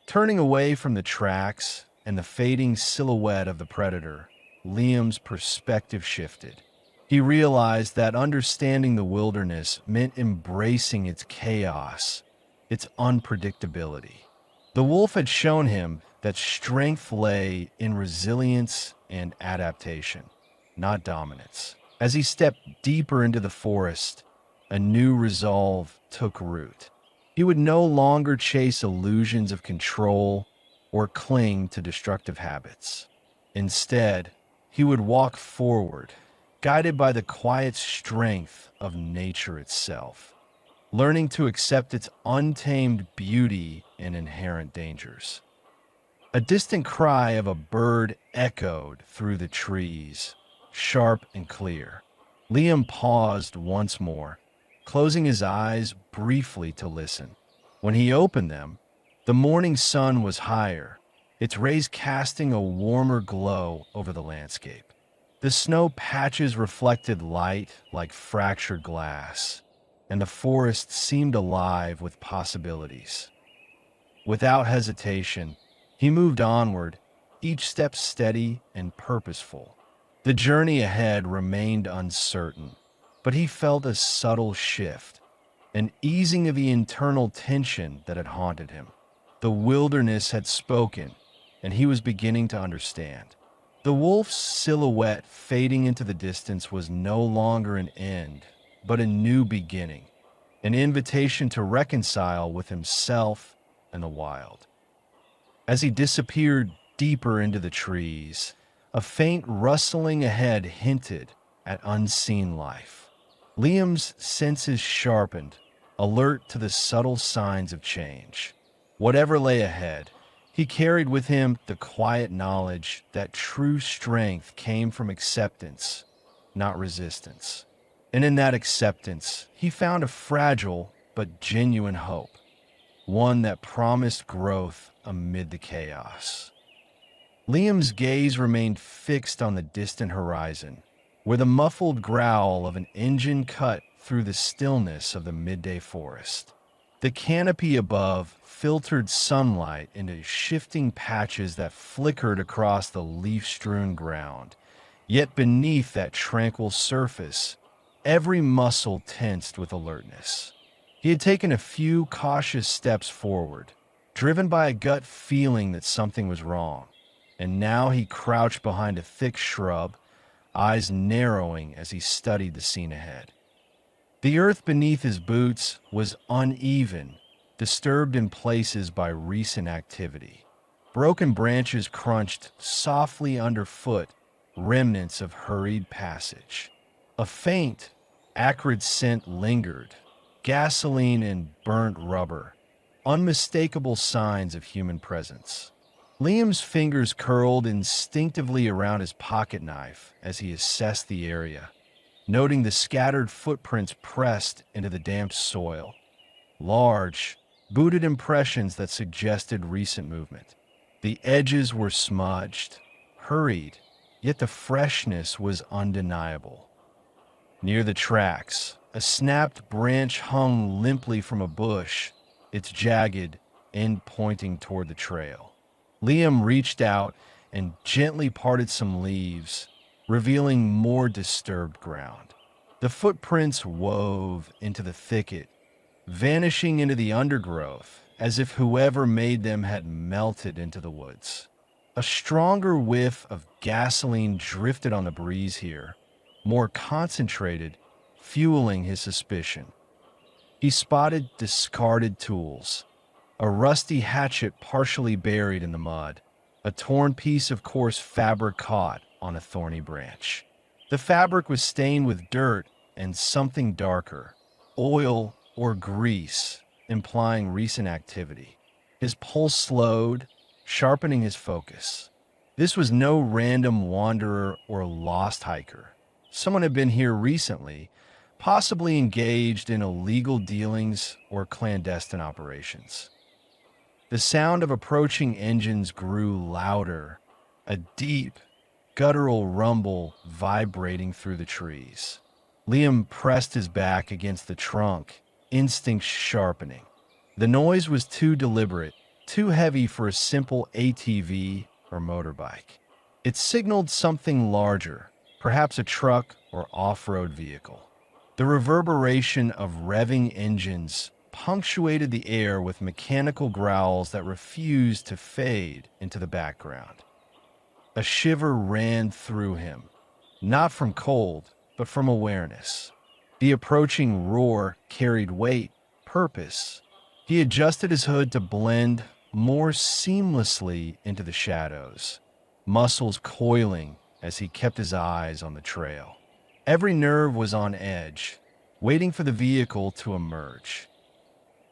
A: Turning away from the tracks and the fading silhouette of the predator, Liam's perspective shifted. He realized that understanding the wilderness meant embracing its chaos, its unpredictability. The wolf had shown him that strength lay in resilience and adaptation, not dominance. As he stepped deeper into the forest, a new resolve took root. He would no longer chase illusions of control or cling to destructive habits. Instead, he would walk forward, guided by the quiet strength of nature itself, learning to accept its untamed beauty and inherent dangers. A distant cry of a bird echoed through the trees, sharp and clear. Liam paused once more, closing his eyes briefly to listen. When he opened them, the morning sun was higher, its rays casting a warmer glow over the landscape. The snow patches reflected light like fractured glass, and the forest seemed alive with possibilities. Without hesitation, he moved onward, each step steady and purposeful. The journey ahead remained uncertain, but he felt a subtle shift, an easing of the internal tension that had haunted him. The wilderness had spoken, and he was beginning to understand. The wolf's silhouette fading into the distance was no longer an end, but a new beginning, an invitation to reconcile with himself and the wild. As he disappeared deeper into the trees, a faint rustling ahead hinted at unseen life. Liam's senses sharpened, alert to the subtle signs of change. Whatever lay ahead, he carried with him the quiet knowledge that true strength came from acceptance, not resistance. And in that acceptance, he found a fragile but genuine hope, one that promised growth amid the chaos. Liam's gaze remained fixed on the distant horizon, where the muffled growl of an engine cut through the stillness of the midday forest. The canopy above filtered sunlight into shifting patches that flickered across the leaf-strewn ground. Yet beneath that tranquil surface, every muscle tensed with alertness. He had taken a few cautious steps forward, driven by a gut feeling that something was wrong, and now he crouched behind a thick shrub, eyes narrowing as he studied the scene ahead. The earth beneath his boots was uneven, disturbed in places by recent activity. Broken branches crunched softly underfoot, remnants of hurried passage. A faint, acrid scent lingered, gasoline and burnt rubber, unmistakable signs of human presence. Liam's fingers curled instinctively around his pocket knife as he assessed the area, noting the scattered footprints pressed into the damp soil. Large, booted impressions that suggested recent movement. The edges were smudged, hurried, yet the freshness was undeniable. Near the tracks, a snapped branch hung limply from a bush, its jagged end pointing toward the trail. Liam reached out and gently parted some leaves, revealing more disturbed ground. The footprints wove into the thicket, vanishing into the undergrowth as if whoever made them had melted into the woods. A stronger whiff of gasoline drifted on the breeze here, more concentrated, fueling his suspicion. He spotted discarded tools, a rusty hatchet partially buried in the mud, a torn piece of coarse fabric caught on a thorny branch. The fabric was stained with dirt and something darker, oil or grease, implying recent activity. His pulse slowed, sharpening his focus. This was no random wanderer or lost hiker. Someone had been here recently, possibly engaged in illegal dealings or clandestine operations. The sound of approaching engines grew louder, a deep, guttural rumble vibrating through the trees. Liam pressed his back against the trunk, instinct sharpening. The noise was too deliberate, too heavy for a simple ATV or motorbike. It signaled something larger, perhaps a truck or off-road vehicle. The reverberation of revving engines punctuated the air with mechanical growls that refused to fade into the background. A shiver ran through him, not from cold, but from awareness. The approaching roar carried weight, purpose. He adjusted his hood to blend more seamlessly into the shadows, muscles coiling as he kept his eyes on the trail. Every nerve was on edge, waiting for the vehicle to emerge.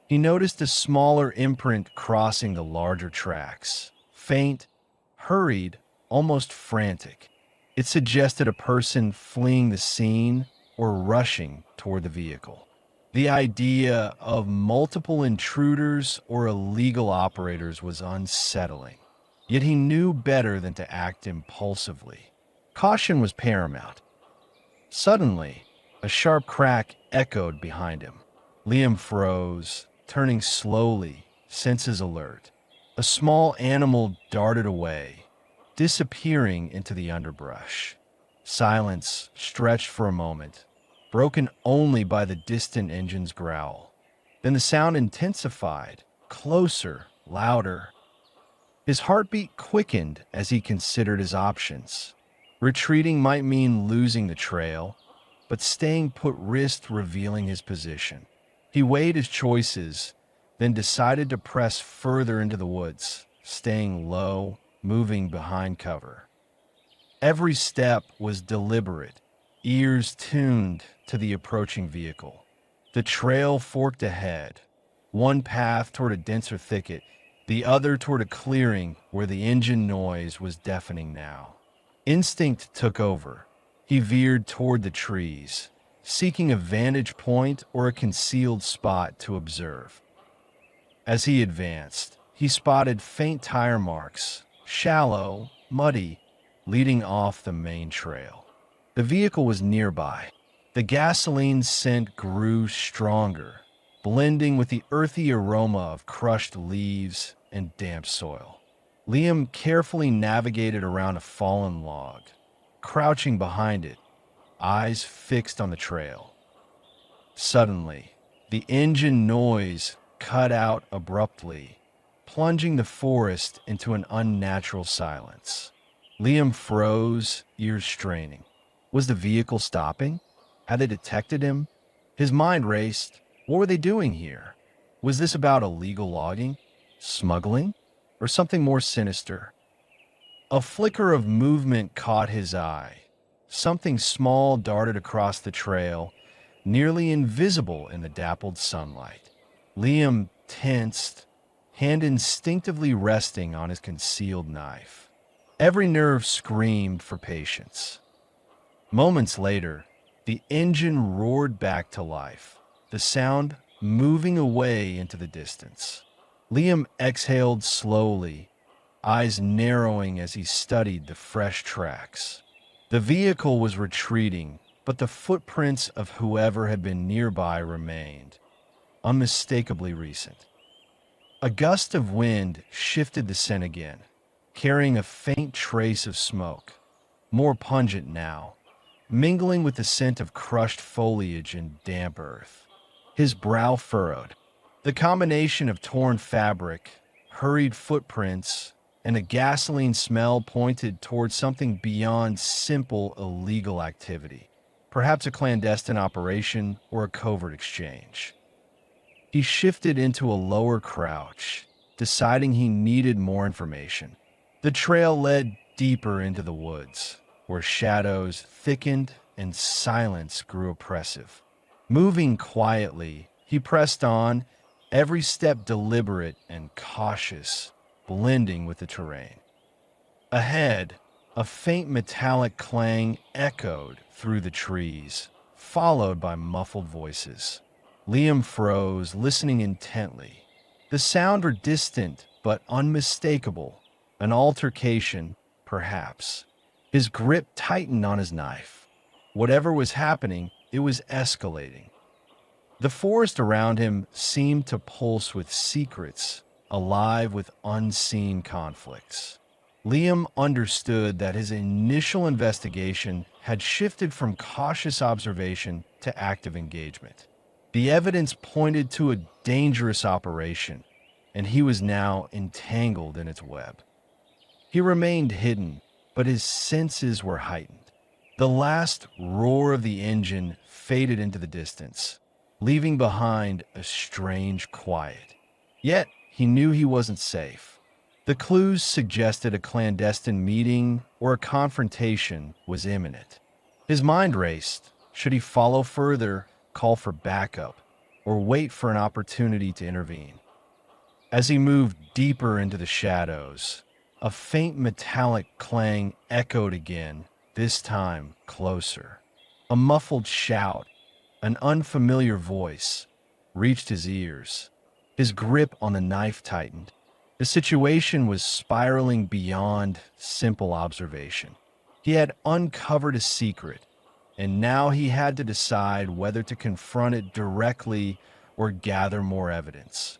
A: He noticed a smaller imprint crossing the larger tracks, faint, hurried, almost frantic. It suggested a person fleeing the scene or rushing toward the vehicle. The idea of multiple intruders or illegal operators was unsettling, yet he knew better than to act impulsively. Caution was paramount. Suddenly, a sharp crack echoed behind him. Liam froze, turning slowly, senses alert. A small animal darted away, disappearing into the underbrush. Silence stretched for a moment, broken only by the distant engine's growl. Then the sound intensified, closer, louder. His heartbeat quickened as he considered his options. Retreating might mean losing the trail, but staying put risked revealing his position. He weighed his choices, then decided to press further into the woods, staying low, moving behind cover. Every step was deliberate, ears tuned to the approaching vehicle. The trail forked ahead, one path toward a denser thicket, the other toward a clearing where the engine noise was deafening now. Instinct took over. He veered toward the trees, seeking a vantage point or a concealed spot to observe. As he advanced, he spotted faint tire marks, shallow, muddy, leading off the main trail. The vehicle was nearby. The gasoline scent grew stronger, blending with the earthy aroma of crushed leaves and damp soil. Liam carefully navigated around a fallen log, crouching behind it, eyes fixed on the trail. Suddenly, the engine noise cut out abruptly, plunging the forest into an unnatural silence. Liam froze, ears straining. Was the vehicle stopping? Had they detected him? His mind raced. What were they doing here? Was this about illegal logging, smuggling, or something more sinister? A flicker of movement caught his eye. Something small darted across the trail, nearly invisible in the dappled sunlight. Liam tensed, hand instinctively resting on his concealed knife. Every nerve screamed for patience. Moments later, the engine roared back to life, the sound moving away into the distance. Liam exhaled slowly, eyes narrowing as he studied the fresh tracks. The vehicle was retreating, but the footprints of whoever had been nearby remained, unmistakably recent. A gust of wind shifted the scent again, carrying a faint trace of smoke, more pungent now, mingling with the scent of crushed foliage and damp earth. His brow furrowed. The combination of torn fabric, hurried footprints, and a gasoline smell pointed toward something beyond simple illegal activity, perhaps a clandestine operation or a covert exchange. He shifted into a lower crouch, deciding he needed more information. The trail led deeper into the woods, where shadows thickened and silence grew oppressive. Moving quietly, he pressed on, every step deliberate and cautious, blending with the terrain. Ahead, a faint metallic clang echoed through the trees, followed by muffled voices. Liam froze, listening intently. The sounds were distant but unmistakable. An altercation, perhaps. His grip tightened on his knife. Whatever was happening, it was escalating. The forest around him seemed to pulse with secrets, alive with unseen conflicts. Liam understood that his initial investigation had shifted from cautious observation to active engagement. The evidence pointed to a dangerous operation, and he was now entangled in its web. He remained hidden, but his senses were heightened. The last roar of the engine faded into the distance, leaving behind a strange quiet. Yet, he knew he wasn't safe. The clues suggested a clandestine meeting or a confrontation was imminent. His mind raced. Should he follow further, call for backup, or wait for an opportunity to intervene? As he moved deeper into the shadows, a faint metallic clang echoed again, this time closer. A muffled shout, an unfamiliar voice, reached his ears. His grip on the knife tightened. The situation was spiraling beyond simple observation. He had uncovered a secret, and now he had to decide whether to confront it directly or gather more evidence.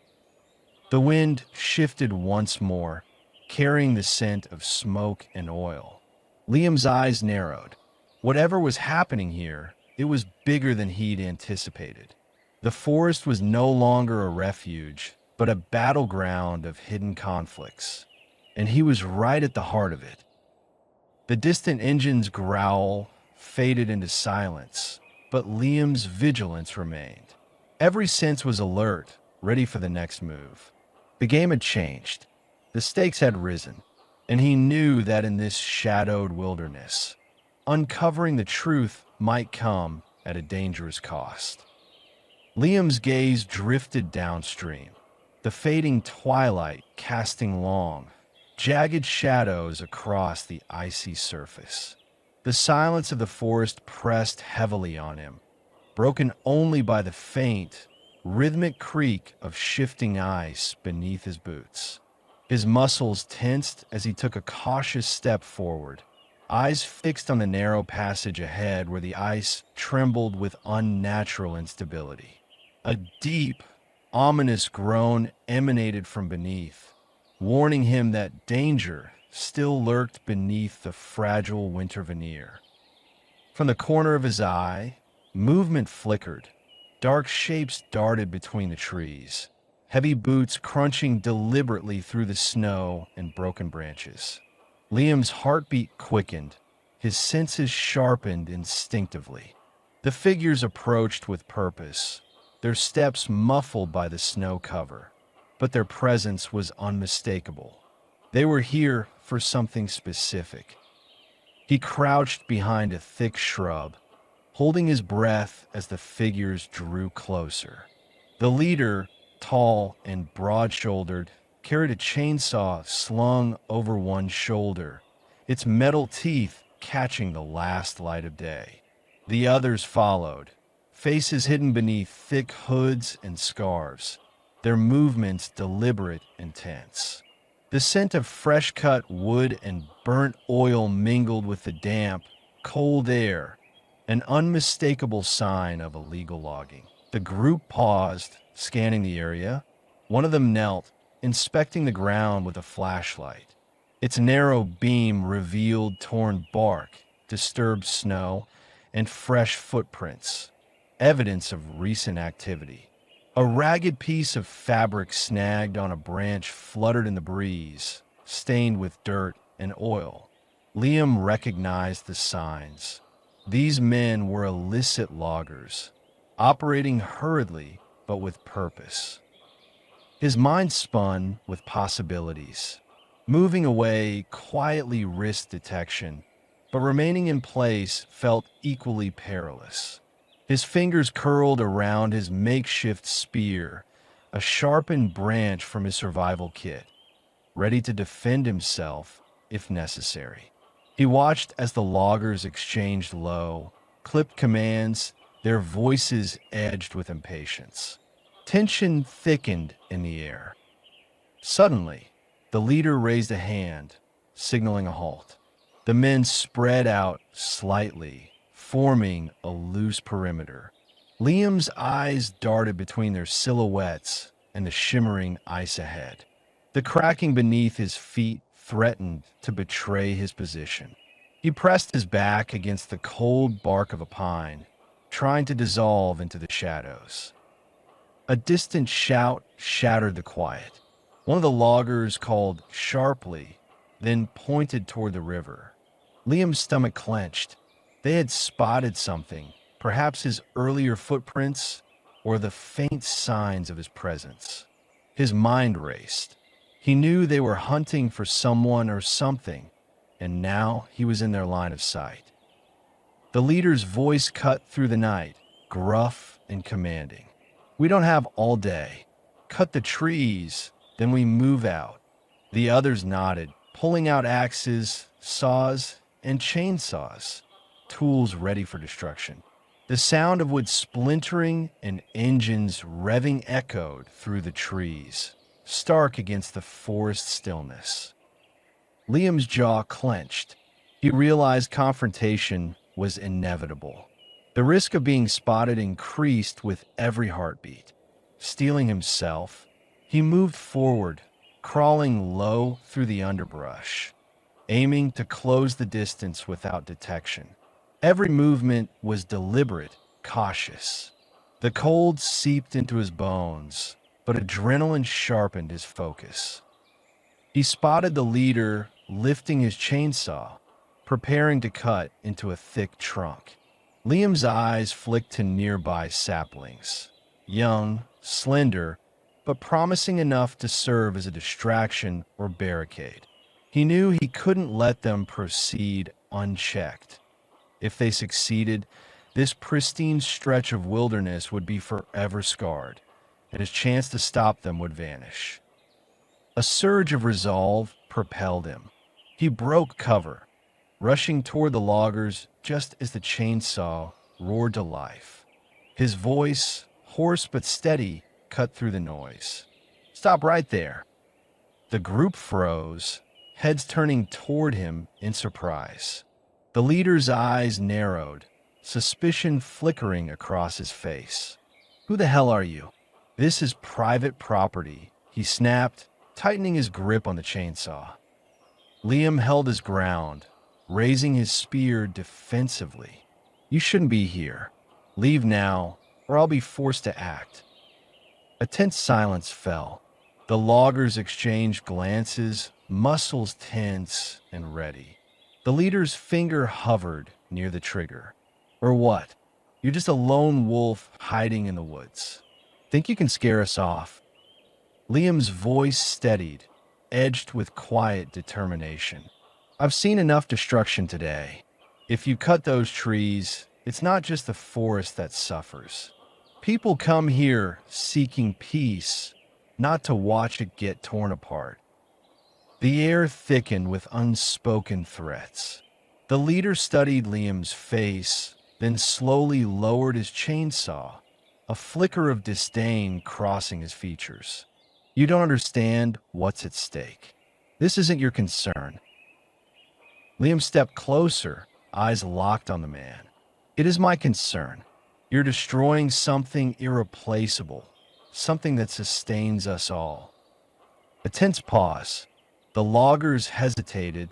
A: The wind shifted once more, carrying the scent of smoke and oil. Liam's eyes narrowed. Whatever was happening here, it was bigger than he'd anticipated. The forest was no longer a refuge, but a battleground of hidden conflicts, and he was right at the heart of it. The distant engine's growl faded into silence, but Liam's vigilance remained. Every sense was alert, ready for the next move. The game had changed. The stakes had risen, and he knew that in this shadowed wilderness, uncovering the truth might come at a dangerous cost. Liam's gaze drifted downstream, the fading twilight casting long, jagged shadows across the icy surface. The silence of the forest pressed heavily on him, broken only by the faint, rhythmic creak of shifting ice beneath his boots. His muscles tensed as he took a cautious step forward, eyes fixed on the narrow passage ahead where the ice trembled with unnatural instability. A deep, ominous groan emanated from beneath, warning him that danger still lurked beneath the fragile winter veneer. From the corner of his eye, movement flickered. Dark shapes darted between the trees, heavy boots crunching deliberately through the snow and broken branches. Liam's heartbeat quickened, his senses sharpened instinctively. The figures approached with purpose, their steps muffled by the snow cover, but their presence was unmistakable. They were here for something specific. He crouched behind a thick shrub, holding his breath as the figures drew closer. The leader, tall and broad-shouldered, carried a chainsaw slung over one shoulder, its metal teeth catching the last light of day. The others followed, faces hidden beneath thick hoods and scarves, their movements deliberate and tense. The scent of fresh-cut wood and burnt oil mingled with the damp, cold air, an unmistakable sign of illegal logging. The group paused, scanning the area. One of them knelt, inspecting the ground with a flashlight. Its narrow beam revealed torn bark, disturbed snow, and fresh footprints, evidence of recent activity. A ragged piece of fabric snagged on a branch fluttered in the breeze, stained with dirt and oil. Liam recognized the signs. These men were illicit loggers, operating hurriedly but with purpose. His mind spun with possibilities. Moving away quietly risked detection, but remaining in place felt equally perilous. His fingers curled around his makeshift spear, a sharpened branch from his survival kit, ready to defend himself if necessary. He watched as the loggers exchanged low, clipped commands, their voices edged with impatience. Tension thickened in the air. Suddenly, the leader raised a hand, signaling a halt. The men spread out slightly, forming a loose perimeter. Liam's eyes darted between their silhouettes and the shimmering ice ahead. The cracking beneath his feet threatened to betray his position. He pressed his back against the cold bark of a pine, trying to dissolve into the shadows. A distant shout shattered the quiet. One of the loggers called sharply, then pointed toward the river. Liam's stomach clenched. They had spotted something, perhaps his earlier footprints or the faint signs of his presence. His mind raced. He knew they were hunting for someone or something, and now he was in their line of sight. The leader's voice cut through the night, gruff and commanding. "We don't have all day. Cut the trees, then we move out." The others nodded, pulling out axes, saws, and chainsaws, tools ready for destruction. The sound of wood splintering and engines revving echoed through the trees, stark against the forest stillness. Liam's jaw clenched. He realized confrontation was inevitable. The risk of being spotted increased with every heartbeat. Steeling himself, he moved forward, crawling low through the underbrush, aiming to close the distance without detection. Every movement was deliberate, cautious. The cold seeped into his bones, but adrenaline sharpened his focus. He spotted the leader lifting his chainsaw, preparing to cut into a thick trunk. Liam's eyes flicked to nearby saplings, young, slender, but promising enough to serve as a distraction or barricade. He knew he couldn't let them proceed unchecked. If they succeeded, this pristine stretch of wilderness would be forever scarred, and his chance to stop them would vanish. A surge of resolve propelled him. He broke cover, rushing toward the loggers just as the chainsaw roared to life. His voice, hoarse but steady, cut through the noise. "Stop right there." The group froze, heads turning toward him in surprise. The leader's eyes narrowed, suspicion flickering across his face. "Who the hell are you?" "This is private property," he snapped, tightening his grip on the chainsaw. Liam held his ground, raising his spear defensively. "You shouldn't be here. Leave now, or I'll be forced to act." A tense silence fell. The loggers exchanged glances, muscles tense and ready. The leader's finger hovered near the trigger. "Or what? You're just a lone wolf hiding in the woods. Think you can scare us off?" Liam's voice steadied, edged with quiet determination. "I've seen enough destruction today. If you cut those trees, it's not just the forest that suffers. People come here seeking peace, not to watch it get torn apart." The air thickened with unspoken threats. The leader studied Liam's face, then slowly lowered his chainsaw, a flicker of disdain crossing his features. "You don't understand what's at stake. This isn't your concern." Liam stepped closer, eyes locked on the man. It is my concern. You're destroying something irreplaceable, something that sustains us all. A tense pause. The loggers hesitated,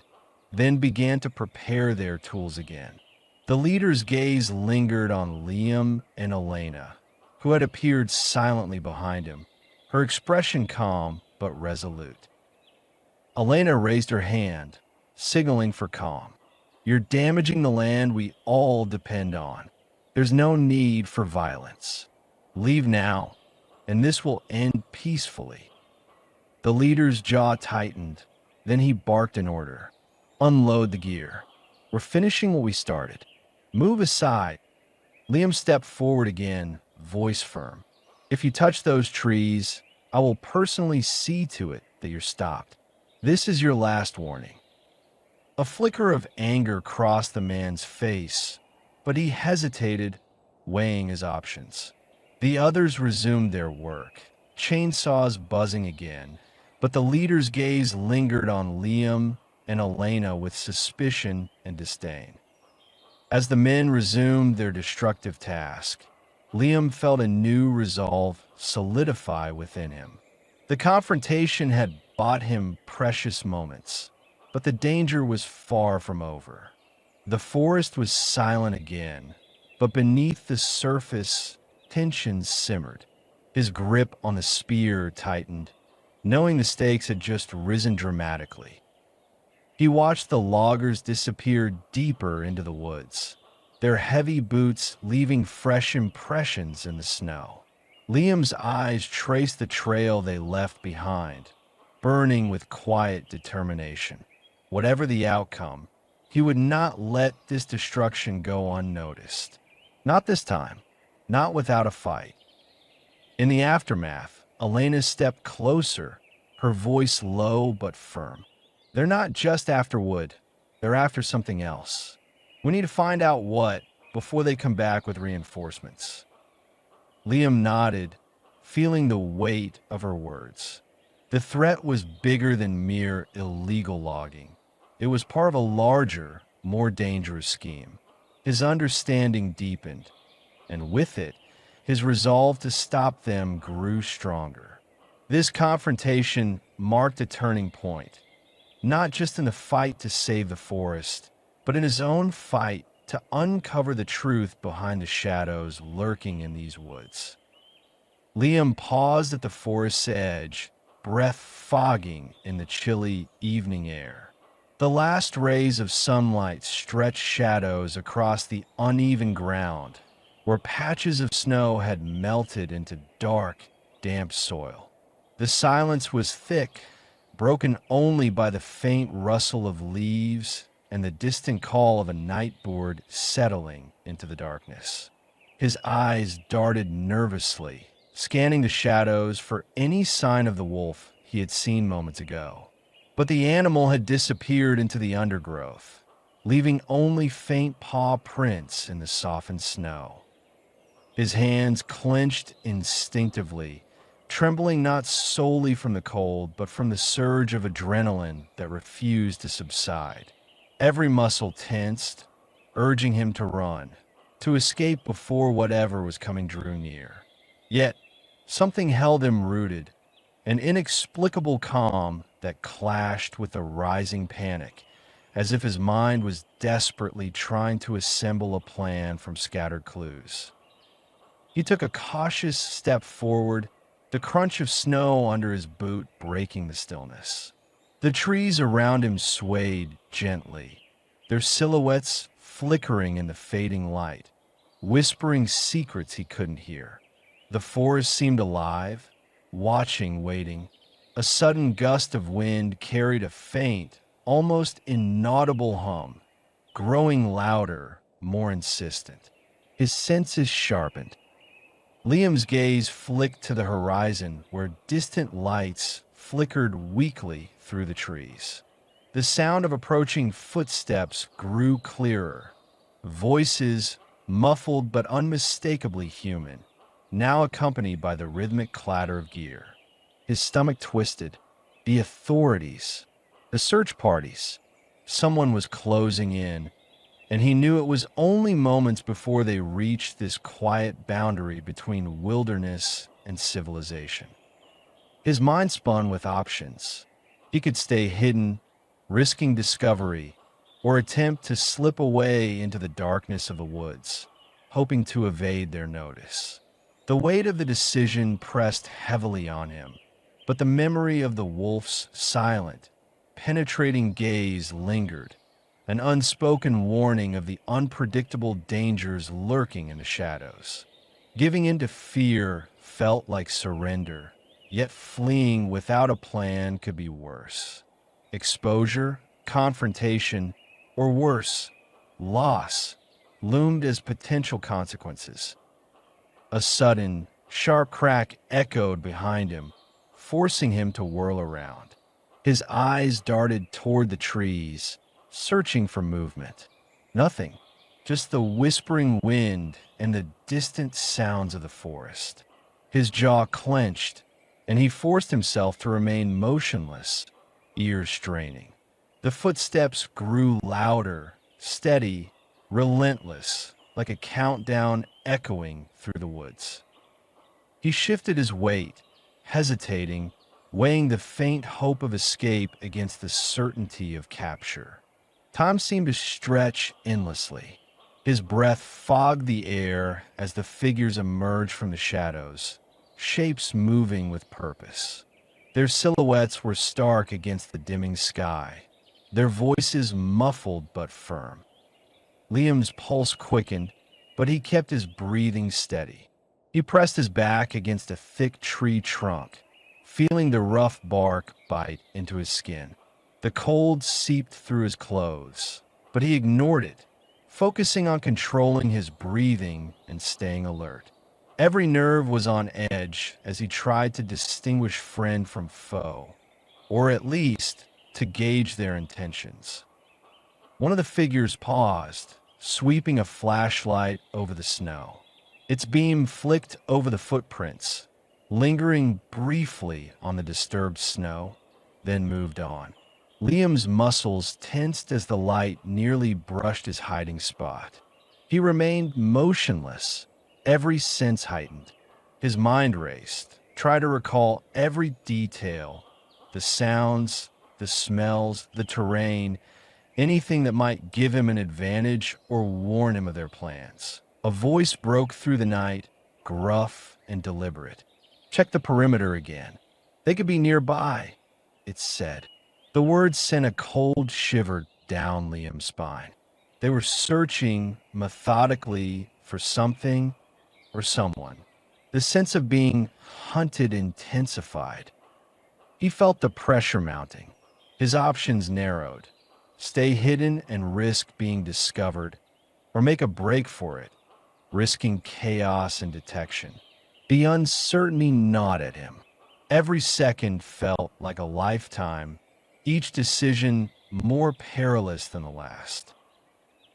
A: then began to prepare their tools again. The leader's gaze lingered on Liam and Elena, who had appeared silently behind him, her expression calm but resolute. Elena raised her hand, signaling for calm. You're damaging the land we all depend on. There's no need for violence. Leave now, and this will end peacefully. The leader's jaw tightened, then he barked an order. Unload the gear. We're finishing what we started. Move aside. Liam stepped forward again, voice firm. If you touch those trees, I will personally see to it that you're stopped. This is your last warning. A flicker of anger crossed the man's face, but he hesitated, weighing his options. The others resumed their work, chainsaws buzzing again, but the leader's gaze lingered on Liam and Elena with suspicion and disdain. As the men resumed their destructive task, Liam felt a new resolve solidify within him. The confrontation had bought him precious moments, but the danger was far from over. The forest was silent again, but beneath the surface, tension simmered. His grip on the spear tightened, knowing the stakes had just risen dramatically. He watched the loggers disappear deeper into the woods, their heavy boots leaving fresh impressions in the snow. Liam's eyes traced the trail they left behind, burning with quiet determination. Whatever the outcome, he would not let this destruction go unnoticed. Not this time, not without a fight. In the aftermath, Elena stepped closer, her voice low but firm. They're not just after wood, they're after something else. We need to find out what before they come back with reinforcements. Liam nodded, feeling the weight of her words. The threat was bigger than mere illegal logging. It was part of a larger, more dangerous scheme. His understanding deepened, and with it, his resolve to stop them grew stronger. This confrontation marked a turning point, not just in the fight to save the forest, but in his own fight to uncover the truth behind the shadows lurking in these woods. Liam paused at the forest's edge, breath fogging in the chilly evening air. The last rays of sunlight stretched shadows across the uneven ground, where patches of snow had melted into dark, damp soil. The silence was thick, broken only by the faint rustle of leaves and the distant call of a night bird settling into the darkness. His eyes darted nervously, scanning the shadows for any sign of the wolf he had seen moments ago. But the animal had disappeared into the undergrowth, leaving only faint paw prints in the softened snow. His hands clenched instinctively, trembling not solely from the cold, but from the surge of adrenaline that refused to subside. Every muscle tensed, urging him to run, to escape before whatever was coming drew near. Yet, something held him rooted, an inexplicable calm that clashed with a rising panic, as if his mind was desperately trying to assemble a plan from scattered clues. He took a cautious step forward, the crunch of snow under his boot breaking the stillness. The trees around him swayed gently, their silhouettes flickering in the fading light, whispering secrets he couldn't hear. The forest seemed alive, watching, waiting. A sudden gust of wind carried a faint, almost inaudible hum, growing louder, more insistent. His senses sharpened. Liam's gaze flicked to the horizon where distant lights flickered weakly through the trees. The sound of approaching footsteps grew clearer. Voices, muffled but unmistakably human, now accompanied by the rhythmic clatter of gear. His stomach twisted. The authorities, the search parties. Someone was closing in, and he knew it was only moments before they reached this quiet boundary between wilderness and civilization. His mind spun with options. He could stay hidden, risking discovery, or attempt to slip away into the darkness of the woods, hoping to evade their notice. The weight of the decision pressed heavily on him, but the memory of the wolf's silent, penetrating gaze lingered, an unspoken warning of the unpredictable dangers lurking in the shadows. Giving in to fear felt like surrender, yet fleeing without a plan could be worse. Exposure, confrontation, or worse, loss, loomed as potential consequences. A sudden, sharp crack echoed behind him, forcing him to whirl around. His eyes darted toward the trees, searching for movement. Nothing, just the whispering wind and the distant sounds of the forest. His jaw clenched, and he forced himself to remain motionless, ears straining. The footsteps grew louder, steady, relentless, like a countdown echoing through the woods. He shifted his weight, hesitating, weighing the faint hope of escape against the certainty of capture. Time seemed to stretch endlessly. His breath fogged the air as the figures emerged from the shadows, shapes moving with purpose. Their silhouettes were stark against the dimming sky, their voices muffled but firm. Liam's pulse quickened, but he kept his breathing steady. He pressed his back against a thick tree trunk, feeling the rough bark bite into his skin. The cold seeped through his clothes, but he ignored it, focusing on controlling his breathing and staying alert. Every nerve was on edge as he tried to distinguish friend from foe, or at least to gauge their intentions. One of the figures paused, sweeping a flashlight over the snow. Its beam flicked over the footprints, lingering briefly on the disturbed snow, then moved on. Liam's muscles tensed as the light nearly brushed his hiding spot. He remained motionless, every sense heightened. His mind raced, tried to recall every detail, the sounds, the smells, the terrain, anything that might give him an advantage or warn him of their plans. A voice broke through the night, gruff and deliberate. "Check the perimeter again. They could be nearby," it said. The words sent a cold shiver down Liam's spine. They were searching methodically for something or someone. The sense of being hunted intensified. He felt the pressure mounting. His options narrowed. Stay hidden and risk being discovered, or make a break for it, risking chaos and detection. The uncertainty gnawed at him. Every second felt like a lifetime, each decision more perilous than the last.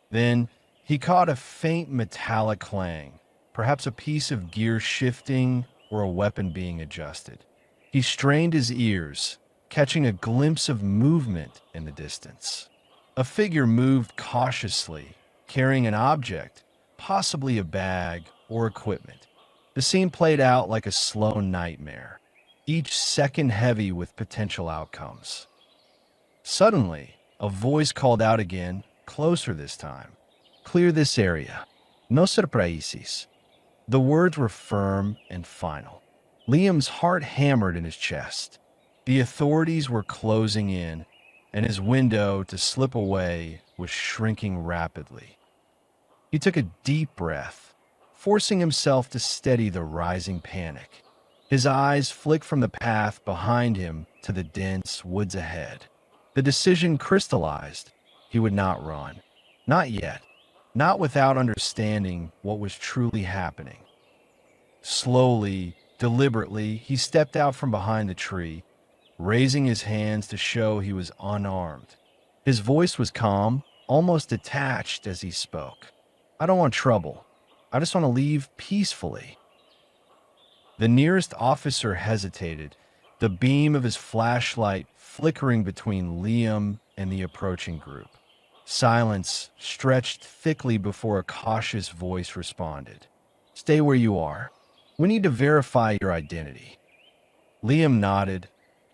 A: Then he caught a faint metallic clang, perhaps a piece of gear shifting or a weapon being adjusted. He strained his ears, catching a glimpse of movement in the distance. A figure moved cautiously, carrying an object, possibly a bag or equipment. The scene played out like a slow nightmare, each second heavy with potential outcomes. Suddenly, a voice called out again, closer this time. "Clear this area. No surprises." The words were firm and final. Liam's heart hammered in his chest. The authorities were closing in, and his window to slip away was shrinking rapidly. He took a deep breath, forcing himself to steady the rising panic. His eyes flicked from the path behind him to the dense woods ahead. The decision crystallized. He would not run. Not yet. Not without understanding what was truly happening. Slowly, deliberately, he stepped out from behind the tree, raising his hands to show he was unarmed. His voice was calm, almost detached as he spoke. "I don't want trouble. I just want to leave peacefully." The nearest officer hesitated, the beam of his flashlight flickering between Liam and the approaching group. Silence stretched thickly before a cautious voice responded. "Stay where you are. We need to verify your identity." Liam nodded,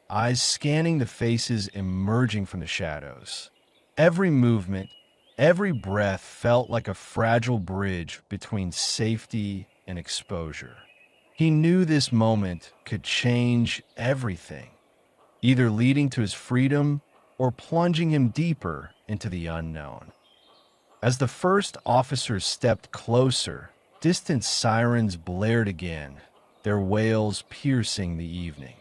A: eyes scanning the faces emerging from the shadows. Every movement, every breath felt like a fragile bridge between safety and exposure. He knew this moment could change everything, either leading to his freedom or plunging him deeper into the unknown. As the first officers stepped closer, distant sirens blared again, their wails piercing the evening.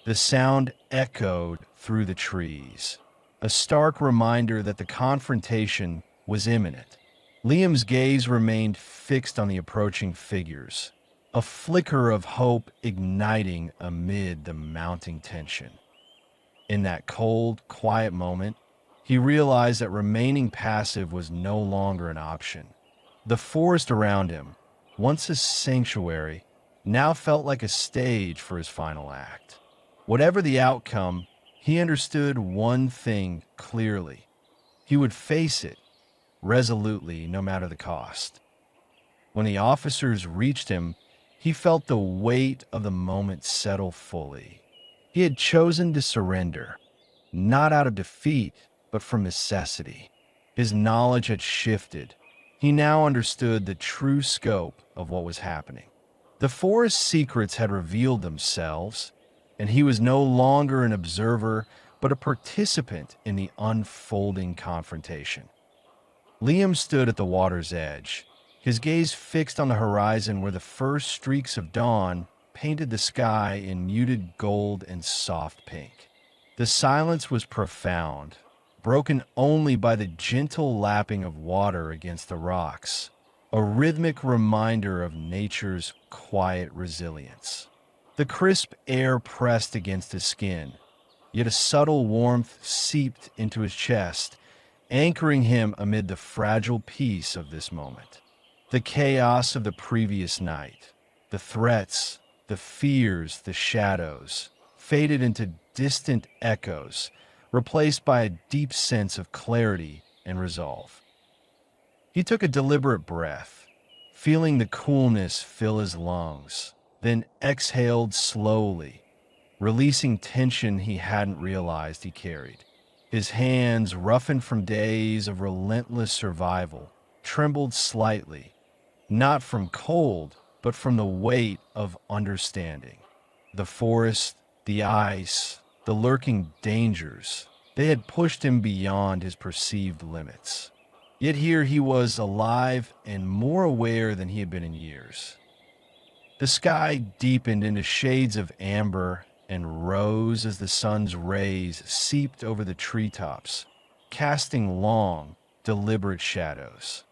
A: The sound echoed through the trees, a stark reminder that the confrontation was imminent. Liam's gaze remained fixed on the approaching figures, a flicker of hope igniting amid the mounting tension. In that cold, quiet moment, he realized that remaining passive was no longer an option. The forest around him, once a sanctuary, now felt like a stage for his final act. Whatever the outcome, he understood one thing clearly. He would face it, resolutely, no matter the cost. When the officers reached him, he felt the weight of the moment settle fully. He had chosen to surrender, not out of defeat, but from necessity. His knowledge had shifted. He now understood the true scope of what was happening. The forest's secrets had revealed themselves, and he was no longer an observer, but a participant in the unfolding confrontation. Liam stood at the water's edge, his gaze fixed on the horizon where the first streaks of dawn painted the sky in muted gold and soft pink. The silence was profound, broken only by the gentle lapping of water against the rocks, a rhythmic reminder of nature's quiet resilience. The crisp air pressed against his skin, yet a subtle warmth seeped into his chest, anchoring him amid the fragile peace of this moment. The chaos of the previous night, the threats, the fears, the shadows, faded into distant echoes, replaced by a deep sense of clarity and resolve. He took a deliberate breath, feeling the coolness fill his lungs, then exhaled slowly, releasing tension he hadn't realized he carried. His hands, roughened from days of relentless survival, trembled slightly, not from cold, but from the weight of understanding. The forest, the ice, the lurking dangers, they had pushed him beyond his perceived limits. Yet here he was, alive and more aware than he had been in years. The sky deepened into shades of amber and rose as the sun's rays seeped over the treetops, casting long, deliberate shadows.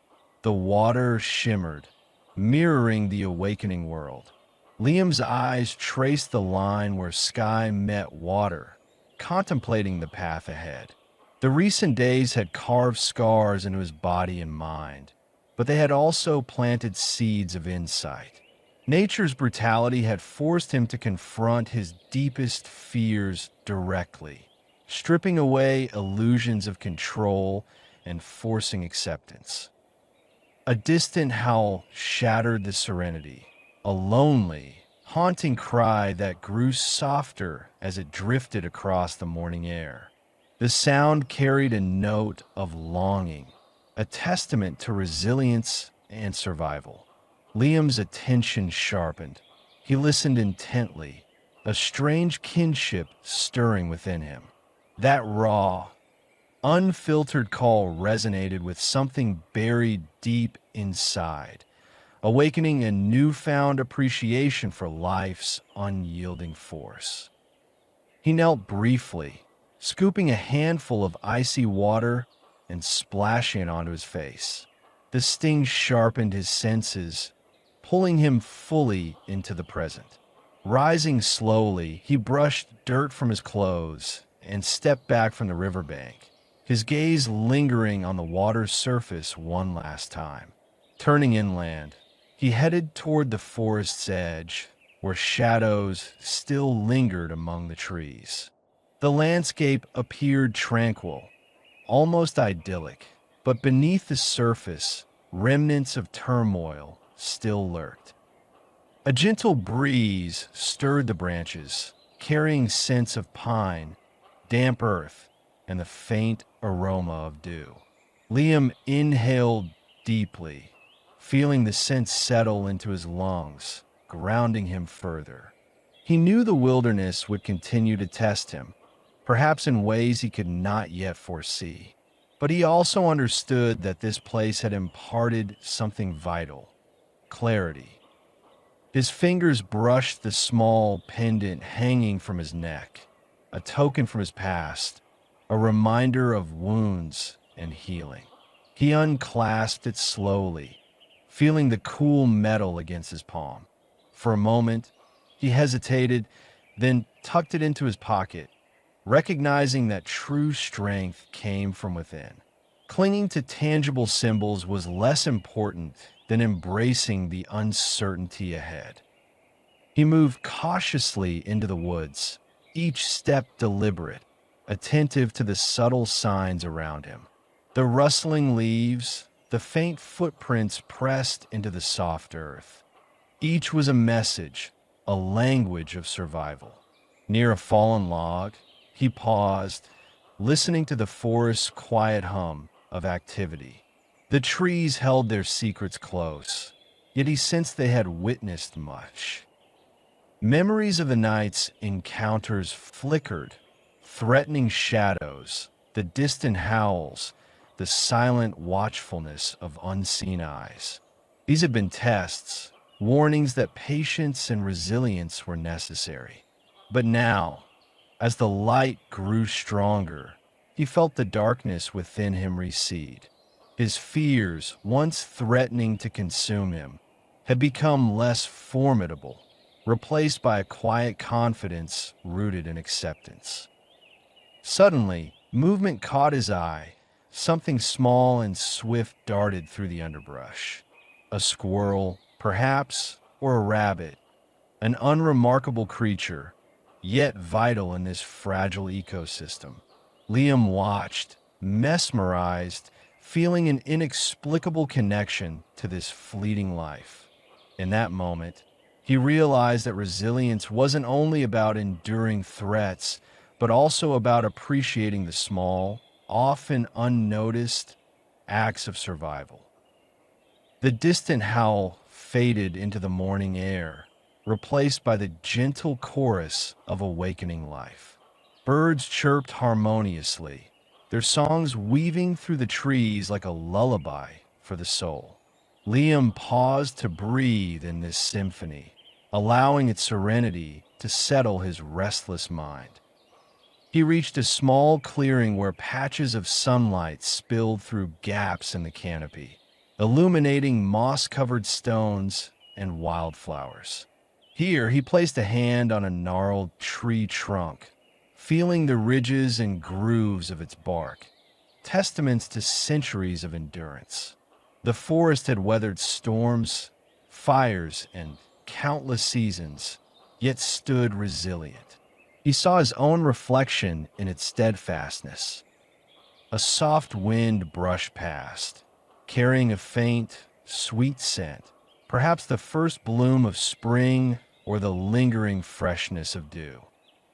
A: The water shimmered, mirroring the awakening world. Liam's eyes traced the line where sky met water, contemplating the path ahead. The recent days had carved scars into his body and mind, but they had also planted seeds of insight. Nature's brutality had forced him to confront his deepest fears directly, stripping away illusions of control and forcing acceptance. A distant howl shattered the serenity, a lonely, haunting cry that grew softer as it drifted across the morning air. The sound carried a note of longing, a testament to resilience and survival. Liam's attention sharpened. He listened intently, a strange kinship stirring within him. That raw, unfiltered call resonated with something buried deep inside, awakening a newfound appreciation for life's unyielding force. He knelt briefly, scooping a handful of icy water and splashing it onto his face. The sting sharpened his senses, pulling him fully into the present. Rising slowly, he brushed dirt from his clothes and stepped back from the riverbank, his gaze lingering on the water's surface one last time. Turning inland, he headed toward the forest's edge, where shadows still lingered among the trees. The landscape appeared tranquil, almost idyllic, But beneath the surface, remnants of turmoil still lurked. A gentle breeze stirred the branches, carrying scents of pine, damp earth, and the faint aroma of dew. Liam inhaled deeply, feeling the scent settle into his lungs, grounding him further. He knew the wilderness would continue to test him, perhaps in ways he could not yet foresee. But he also understood that this place had imparted something vital: clarity. His fingers brushed the small pendant hanging from his neck, a token from his past, a reminder of wounds and healing. He unclasped it slowly, feeling the cool metal against his palm. For a moment, he hesitated, then tucked it into his pocket, recognizing that true strength came from within. Clinging to tangible symbols was less important than embracing the uncertainty ahead. He moved cautiously into the woods, each step deliberate, attentive to the subtle signs around him. The rustling leaves, the faint footprints pressed into the soft earth. Each was a message, a language of survival. Near a fallen log, he paused, listening to the forest's quiet hum of activity. The trees held their secrets close, yet he sensed they had witnessed much. Memories of the night's encounters flickered, threatening shadows, the distant howls, the silent watchfulness of unseen eyes. These had been tests, warnings that patience and resilience were necessary. But now, as the light grew stronger, he felt the darkness within him recede. His fears, once threatening to consume him, had become less formidable, replaced by a quiet confidence rooted in acceptance. Suddenly, movement caught his eye. Something small and swift darted through the underbrush. A squirrel, perhaps, or a rabbit, an unremarkable creature, yet vital in this fragile ecosystem. Liam watched, mesmerized, feeling an inexplicable connection to this fleeting life. In that moment, he realized that resilience wasn't only about enduring threats, but also about appreciating the small, often unnoticed acts of survival. The distant howl faded into the morning air, replaced by the gentle chorus of awakening life. Birds chirped harmoniously, their songs weaving through the trees like a lullaby for the soul. Liam paused to breathe in this symphony, allowing its serenity to settle his restless mind. He reached a small clearing where patches of sunlight spilled through gaps in the canopy, illuminating moss-covered stones and wildflowers. Here, he placed a hand on a gnarled tree trunk, feeling the ridges and grooves of its bark, testaments to centuries of endurance. The forest had weathered storms, fires, and countless seasons, yet stood resilient. He saw his own reflection in its steadfastness. A soft wind brushed past, carrying a faint, sweet scent, perhaps the first bloom of spring or the lingering freshness of dew.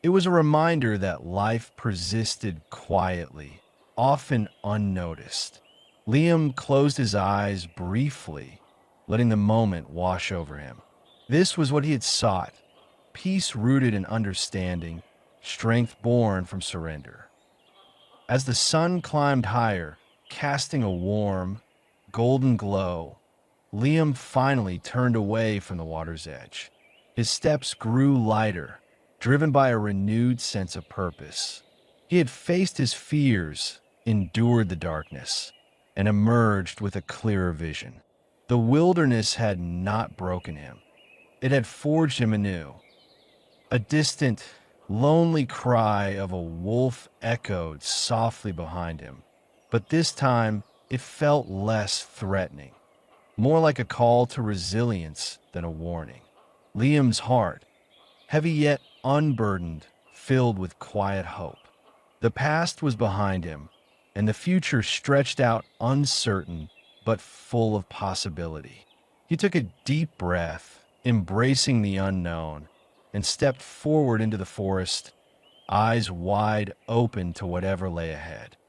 A: It was a reminder that life persisted quietly, often unnoticed. Liam closed his eyes briefly, letting the moment wash over him. This was what he had sought: peace rooted in understanding, strength born from surrender. As the sun climbed higher, casting a warm, golden glow, Liam finally turned away from the water's edge. His steps grew lighter, driven by a renewed sense of purpose. He had faced his fears, endured the darkness, and emerged with a clearer vision. The wilderness had not broken him. It had forged him anew. A distant, lonely cry of a wolf echoed softly behind him, but this time it felt less threatening, more like a call to resilience than a warning. Liam's heart, heavy yet unburdened, filled with quiet hope. The past was behind him, and the future stretched out uncertain but full of possibility. He took a deep breath, embracing the unknown, and stepped forward into the forest, eyes wide open to whatever lay ahead.